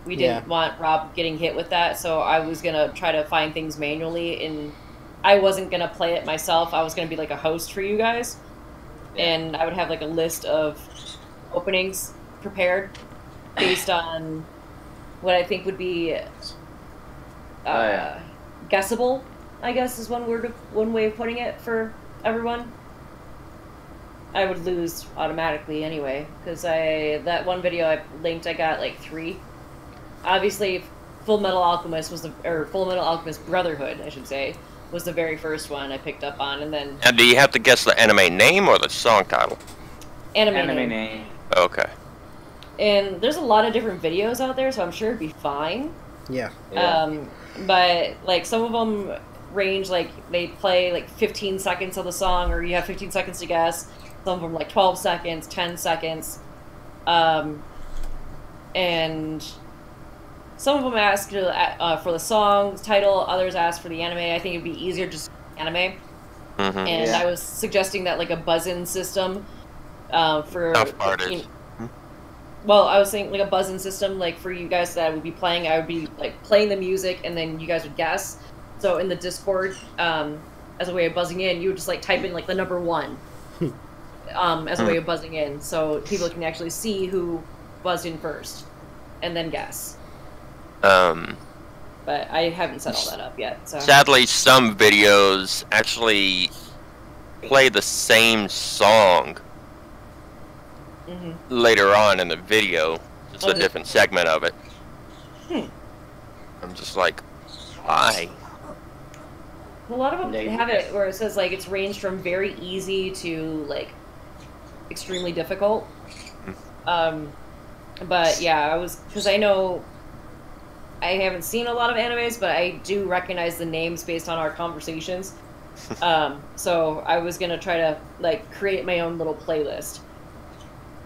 we didn't want Rob getting hit with that, so I was gonna try to find things manually, and I wasn't gonna play it myself. I was gonna be like a host for you guys, and I would have like a list of openings prepared based on what I think would be guessable, I guess is one way of putting it for everyone. I would lose automatically anyway, because that one video I linked, I got like 3. Obviously, Full Metal Alchemist Brotherhood, I should say, was the very first one I picked up on, and then... And do you have to guess the anime name or the song title? Anime name. Okay. And there's a lot of different videos out there, so I'm sure it'd be fine. Yeah. But like some of them range, like they play like 15 seconds of the song, or you have 15 seconds to guess. Some of them like 12 seconds, 10 seconds, and some of them ask for the song title. Others ask for the anime. I think it'd be easier just anime. Mm-hmm. And I was suggesting that like a buzz-in system for. Tough part is. Well, I was saying like a buzz-in system, like for you guys that would be playing, I would be like playing the music, and then you guys would guess. So in the Discord, as a way of buzzing in, you would just like type in like the number 1, as a way of buzzing in, so people can actually see who buzzed in first, and then guess. But I haven't set all that up yet. So Sadly, some videos actually play the same song. Later on in the video, it's a different segment of it. I'm just like, why? A lot of them have it where it says like it's ranged from very easy to like extremely difficult. But yeah, because I know I haven't seen a lot of animes, but I do recognize the names based on our conversations. So I was gonna try to like create my own little playlist.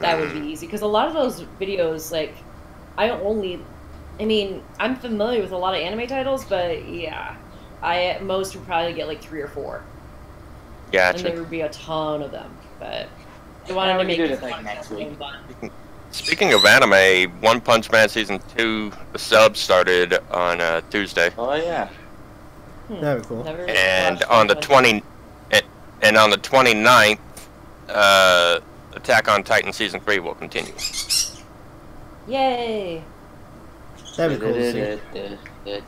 That would be easy, because a lot of those videos, like, I'm familiar with a lot of anime titles, but yeah, I at most would probably get like 3 or 4. Gotcha. And there would be a ton of them, but I wanted to make it like next week. fun. Speaking of anime, One Punch Man Season 2, the sub started on Tuesday. Oh yeah. That'd be cool. Never And watched on the one. 29th, Attack on Titan Season 3 will continue. Yay! That'd be cool to see.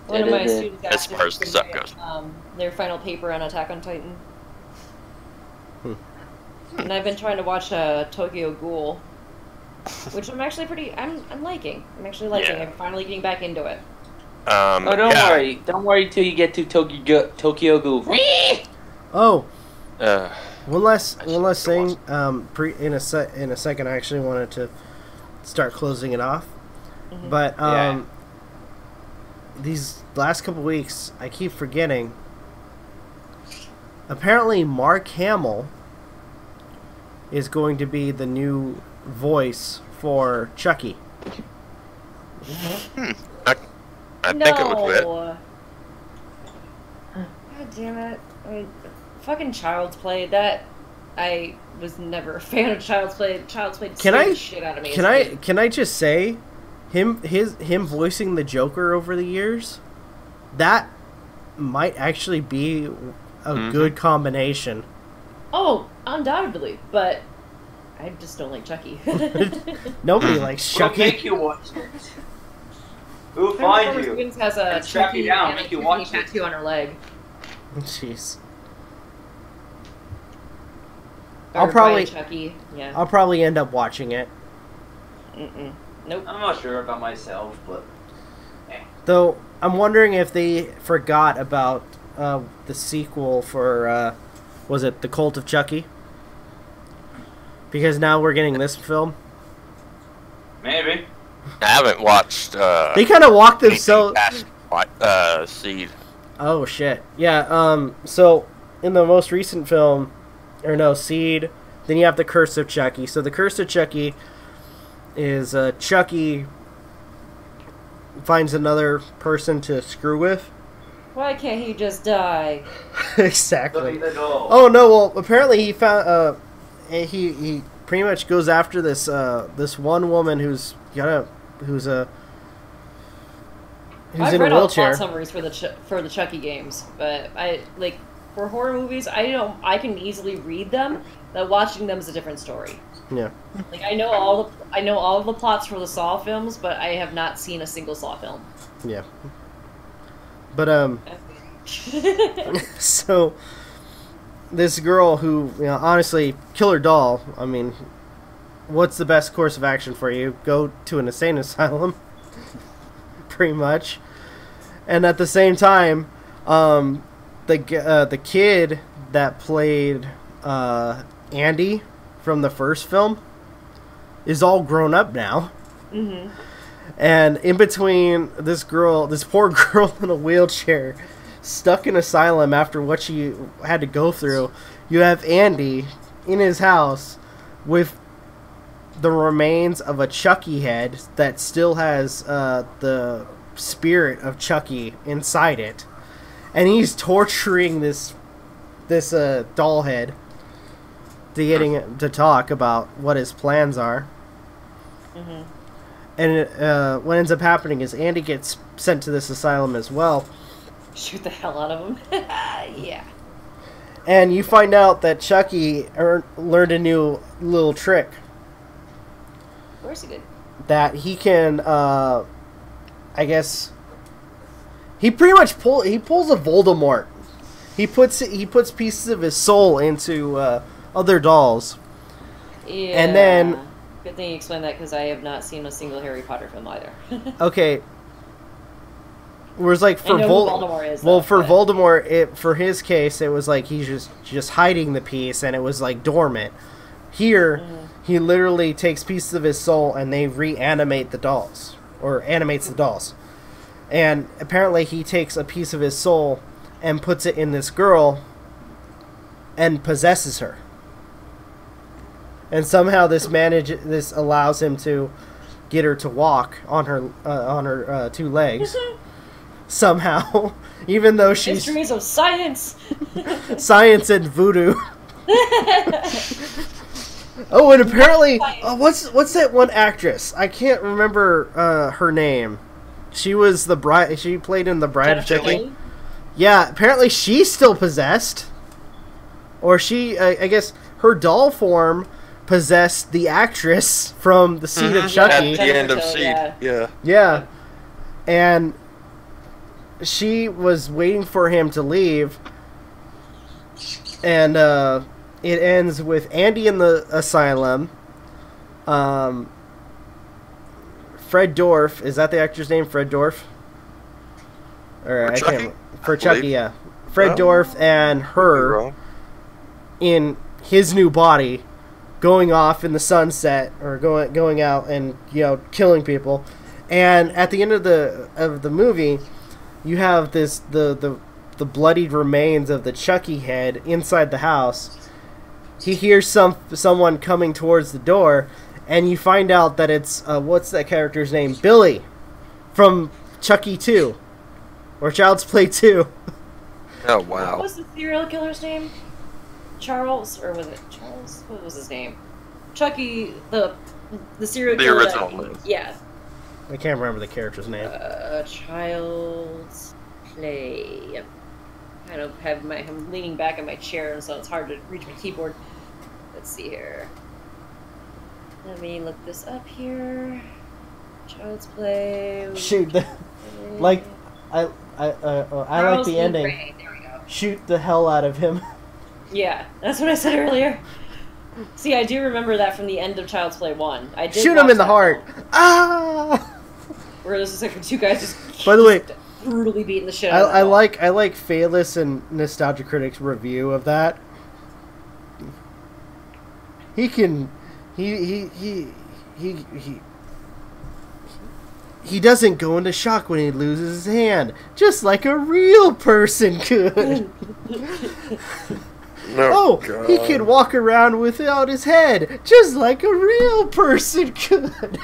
One of my students As asked far as the if sub they goes. their final paper on Attack on Titan. And I've been trying to watch Tokyo Ghoul, which I'm actually I'm liking. I'm actually liking. Yeah. I'm finally getting back into it. Don't worry till you get to Tokyo Ghoul. Oh, One last thing. In a second, I actually wanted to start closing it off, but these last couple weeks, I keep forgetting. Apparently, Mark Hamill is going to be the new voice for Chucky. I think it would fit. God damn it. I mean, fucking Child's Play. That... I was never a fan of Child's Play. Child's Play scared the shit out of me. Can I just say, him voicing the Joker over the years, that might actually be a good combination. Oh, undoubtedly, but I just don't like Chucky. Nobody likes Chucky. We'll make you watch it. We'll find you. Stevens has a and strap you Chucky down, and make a you Tiffany watch it. tattoo on her leg. Jeez. Or probably- Brian Chucky. Yeah. I'll probably end up watching it. Nope. I'm not sure about myself, but Though, I'm wondering if they forgot about the sequel for, was it The Cult of Chucky? Because now we're getting this film. maybe. I haven't watched. They kind of walked themselves... Seed. Oh, shit. Yeah, so, in the most recent film... Or no, Seed. Then you have the Curse of Chucky. So the Curse of Chucky is Chucky finds another person to screw with. Why can't he just die? Exactly. The doll. Oh no! Well, apparently he found he pretty much goes after this this one woman who's I've in read a all the wheelchair. plot summaries for the Chucky games, but for horror movies, I can easily read them. But watching them is a different story. Yeah. Like I know all of the plots for the Saw films, but I have not seen a single Saw film. Yeah. But so this girl who, honestly, killer doll. I mean, what's the best course of action for you? Go to an insane asylum, pretty much. And at the same time, the kid that played Andy from the first film is all grown up now. Mm-hmm. And in between this poor girl in a wheelchair, stuck in asylum after what she had to go through, you have Andy in his house with the remains of a Chucky head that still has the spirit of Chucky inside it. And he's torturing this doll head to getting it to talk about what his plans are. Mm-hmm. And what ends up happening is Andy gets sent to this asylum as well. Shoot the hell out of him. Yeah. And you find out that Chucky learned a new little trick. Where's he good? That he can, I guess, he pretty much pulls a Voldemort. He puts pieces of his soul into other dolls. Yeah. And then... Good thing you explained that, because I have not seen a single Harry Potter film either. Okay. Whereas, like, for I know who Voldemort is, though, for but... Voldemort, for his case, it was like he's just hiding the piece, and it was like dormant. Here, he literally takes pieces of his soul, and they reanimate the dolls, or animates the dolls. And apparently, he takes a piece of his soul and puts it in this girl, and possesses her. And somehow this allows him to get her to walk on her two legs. Somehow, even though she's Mysteries of science. science and voodoo. Oh, and apparently, what's that one actress? I can't remember her name. She was the bride. She played in The Bride of Chucky. Yeah, apparently she's still possessed, or she, I guess, her doll form possessed the actress from the Seed of Chucky. At the end of Seed, yeah. Yeah. And she was waiting for him to leave. And it ends with Andy in the asylum. Fred Dorff, is that the actor's name? Fred Dorff? Or For Chucky? For Chucky, yeah. Fred Dorff and her in his new body going off in the sunset or going out and killing people. And at the end of the movie, you have the bloodied remains of the Chucky head inside the house. He hears someone coming towards the door, and you find out that it's what's that character's name? Billy from Chucky 2 or Child's Play 2. Oh wow! What was the serial killer's name? Charles, or was it Charles? What was his name? Chucky, the serial killer. The original one. Yeah. I can't remember the character's name. Child's Play. Kind of I'm leaning back in my chair, and so it's hard to reach my keyboard. Let's see here. Let me look this up here. Child's Play. Shoot, I like the ending. Ray. There we go. Shoot the hell out of him. Yeah, that's what I said earlier. See, I do remember that from the end of Child's Play 1. I did Shoot him in the heart. Film, Ah! where this is like two guys just By the way, brutally beating the shit out of I like Phaelus and Nostalgia Critic's review of that. He doesn't go into shock when he loses his hand, just like a real person could. No, oh, he can walk around without his head, just like a real person could.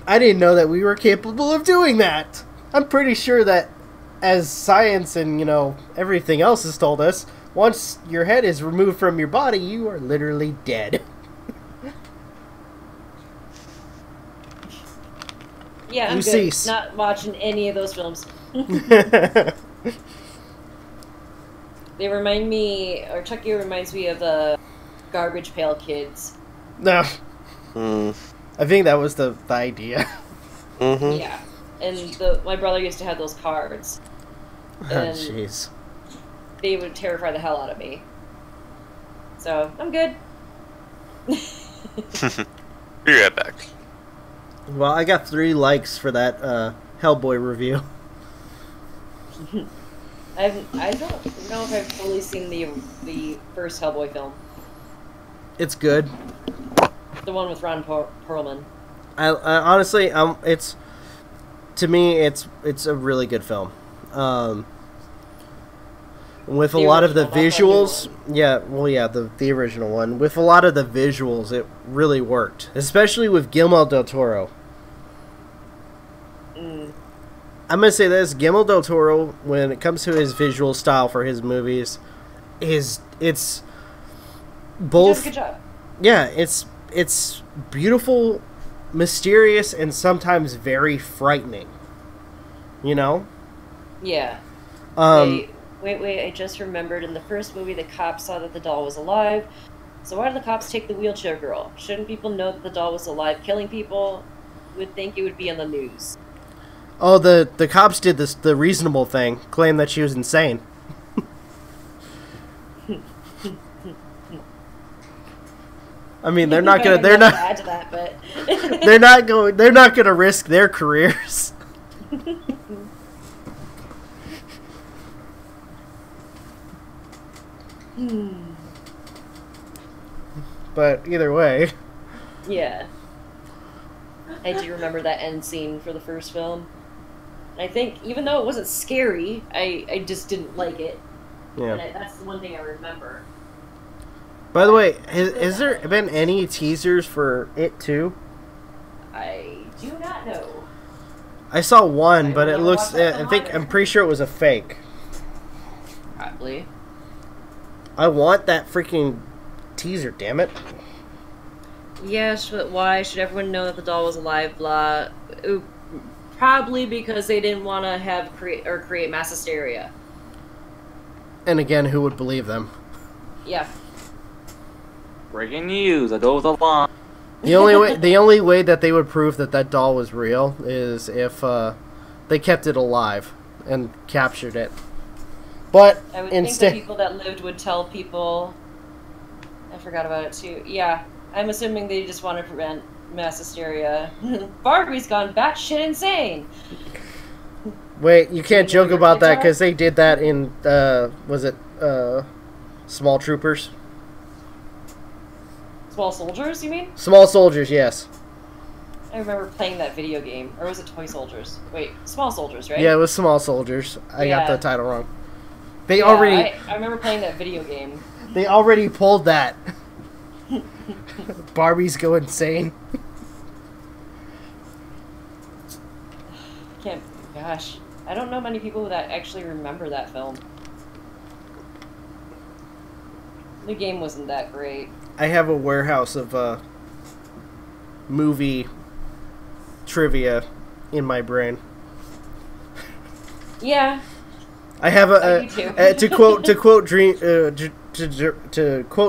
I didn't know that we were capable of doing that. I'm pretty sure that, as science and, everything else has told us, once your head is removed from your body, you are literally dead. Yeah, I'm good. Not watching any of those films. They remind me, or Chucky reminds me of the Garbage Pail Kids. No. I think that was the idea. Mm-hmm. Yeah. And my brother used to have those cards. Oh, And jeez. they would terrify the hell out of me. So, I'm good. Be right back. Well, I got 3 likes for that Hellboy review. I don't know if I've fully seen the first Hellboy film. It's good. The one with Ron Perlman. I honestly, it's to me, it's a really good film. With a lot of the visuals, the original one. With a lot of the visuals, it really worked, especially with Guillermo del Toro. I'm gonna say this: Guillermo del Toro, when it comes to his visual style for his movies, it's both. He does a good job. Yeah, it's beautiful, mysterious, and sometimes very frightening. Yeah. Wait, I just remembered in the first movie the cops saw that the doll was alive. So why did the cops take the wheelchair girl? Shouldn't people know that the doll was alive killing people? You would think it would be on the news. Oh, the cops did the reasonable thing, claim that she was insane. I mean, they're not gonna add to that, but they're not gonna risk their careers. But either way. Yeah. I do remember that end scene for the first film. I think, even though it wasn't scary, I just didn't like it. Yeah. And that's the one thing I remember. By the way, has there been any teasers for It 2? I do not know. I saw one, but it looks... I'm pretty sure it was a fake. Probably. I want that freaking teaser, damn it. Yes, but why should everyone know that the doll was alive? Blah. Probably because they didn't want to create mass hysteria. And again, who would believe them? Yeah. Breaking news, a doll was alive. The only way that they would prove that doll was real is if they kept it alive and captured it. But I would think the people that lived would tell people. I forgot about it too. Yeah, I'm assuming they just want to prevent mass hysteria. Barbie's gone batshit insane. Wait, you can't joke about that Guitar? because they did that in, was it, Small Troopers? Small Soldiers, you mean? Small Soldiers, yes. I remember playing that video game. Or was it Toy Soldiers? Wait, Small Soldiers, right? Yeah, it was Small Soldiers. I got the Yeah. title wrong. They Yeah, already I remember playing that video game. they already pulled that. Barbies go insane. Can't. Gosh, I don't know many people that actually remember that film. The game wasn't that great. I have a warehouse of movie trivia in my brain. Yeah. I have I do too. to quote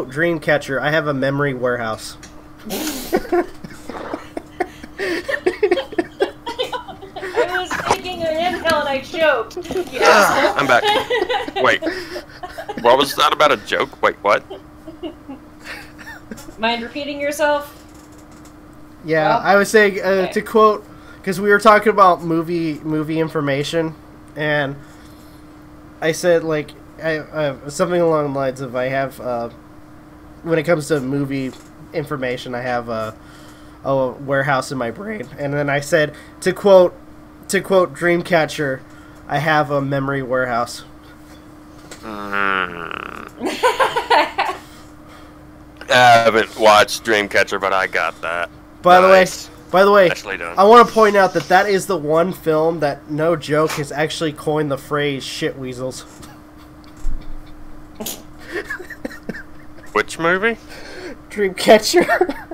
Dreamcatcher. I have a memory warehouse. I was taking an inhale and I choked. Yeah. I'm back. Wait. What was that about a joke? Wait, what? Mind repeating yourself? Yeah, Well, I was saying okay. to quote, because we were talking about movie information, and I said like I something along the lines of I have when it comes to movie information, I have a warehouse in my brain, and then I said to quote Dreamcatcher, I have a memory warehouse. I haven't watched Dreamcatcher, but I got that. By Nice. the way, Nicely done. I want to point out that is the one film that, no joke, has actually coined the phrase "shit weasels." Which movie? Dreamcatcher.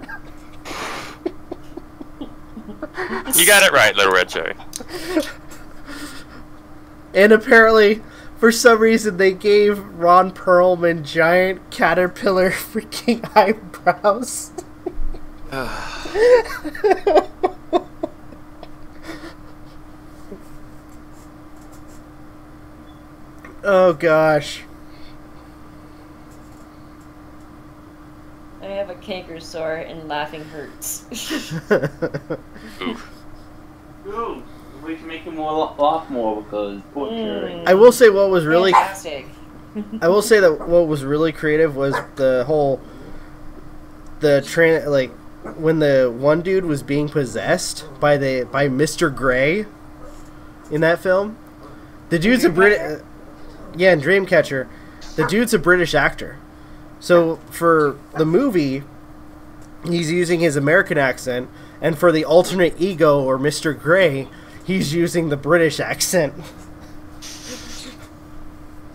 You got it right, Little Red Cherry. And apparently, for some reason, they gave Ron Perlman giant caterpillar freaking eyebrows. Oh gosh. I have a canker sore and laughing hurts. Oof. Ooh, we should make him laugh more because poor Cherry. I will say what was really Fantastic. I will say that what was really creative was the whole when the one dude was being possessed by Mr. Grey in that film. The dude's a Brit. Yeah, in Dreamcatcher, the dude's a British actor. So for the movie, he's using his American accent, and for the alternate ego or Mr. Grey, he's using the British accent. I'm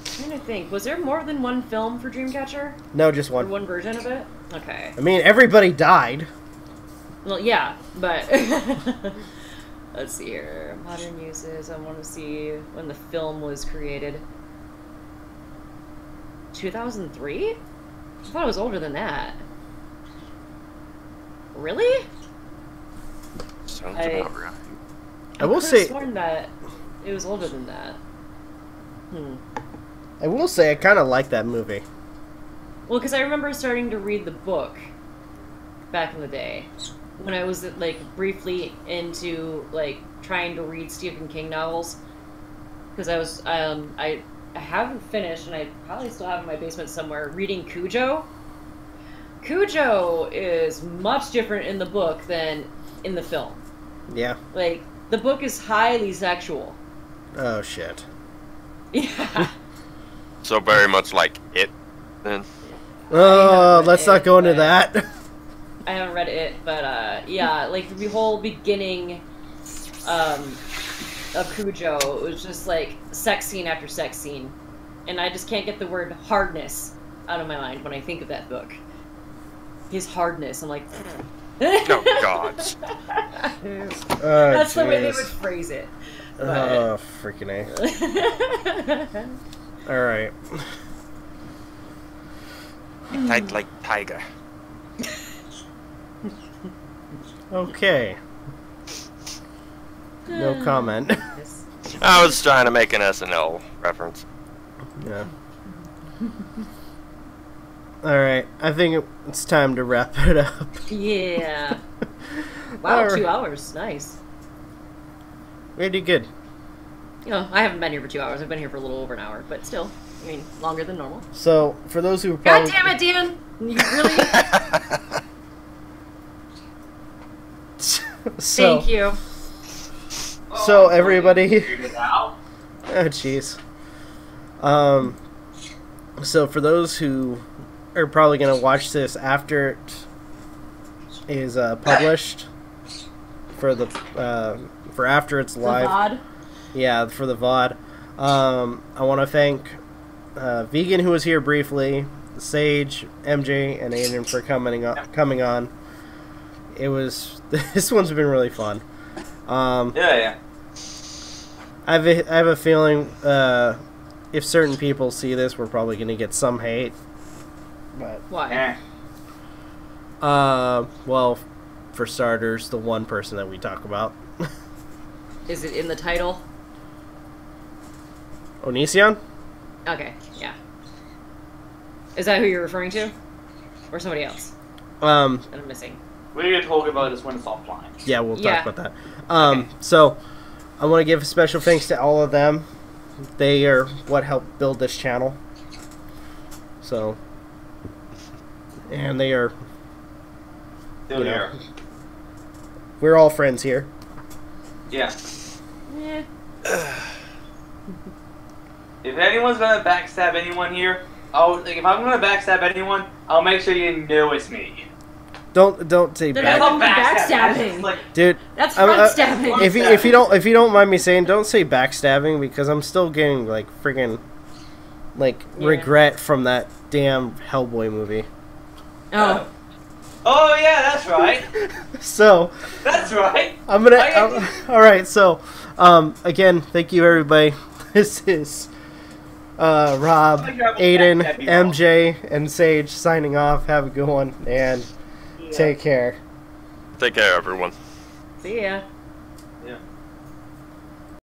trying to think. Was there more than one film for Dreamcatcher? No, just Or one. one version of it? Okay. I mean, everybody died. Well, yeah, but let's see here. Modern uses. I want to see when the film was created. 2003? I thought it was older than that. Really? Sounds I- about right. I will could've say, sworn that it was older than that. I kind of like that movie. Well, because I remember starting to read the book back in the day when I was like briefly into like trying to read Stephen King novels. Because I was I haven't finished, and I probably still have in my basement somewhere, reading Cujo. Cujo is much different in the book than in the film. Yeah. Like, the book is highly sexual. Oh shit. Yeah. So very much like it, then. Oh, read let's not it, go into but- that. I haven't read it, but yeah, like the whole beginning of Cujo, it was just like sex scene after sex scene. And I just can't get the word hardness out of my mind when I think of that book. His hardness, I'm like... Oh, God. That's the way they would phrase it. Oh, freaking A. Alright. Tight like tiger. Okay. No comment. I was trying to make an SNL reference. Yeah. Alright, I think it's time to wrap it up. Yeah. Wow, Alright. 2 hours. Nice. We did good. I haven't been here for 2 hours. I've been here for a little over an hour, but still, I mean, longer than normal. So, for those who God probably... damn it, Dan! You really? Thank you. So, everybody... Out. Oh, jeez. So, for those who are probably going to watch this after it is published, for after it's live... The VOD. Yeah, for the VOD. I want to thank Vegan, who was here briefly, Sage, MJ, and Aiden for coming on. It was this one's been really fun. Yeah. I have a feeling if certain people see this, we're probably going to get some hate. But Why? well, for starters, the one person that we talk about. Is it in the title? Onision? Okay, yeah. Is that who you're referring to? Or somebody else that I'm missing? We're going to talk about this when it's offline. Yeah, we'll Yeah. talk about that. So, I want to give a special thanks to all of them. They are what helped build this channel. So, and they are, Still here. we're all friends here. Yeah. Eh. If anyone's gonna backstab anyone here, if I'm gonna backstab anyone, I'll make sure you know it's me. Don't say They're back, not That's backstabbing. like, dude. That's I'm, front stabbing. If you don't mind me saying, don't say backstabbing because I'm still getting like friggin' regret from that damn Hellboy movie. Oh. oh yeah, that's right. So That's right. I'm gonna. All right. So, again, thank you everybody. This is Rob, Aiden, MJ, and Sage signing off. Have a good one and take care. Take care, everyone. See ya. Yeah.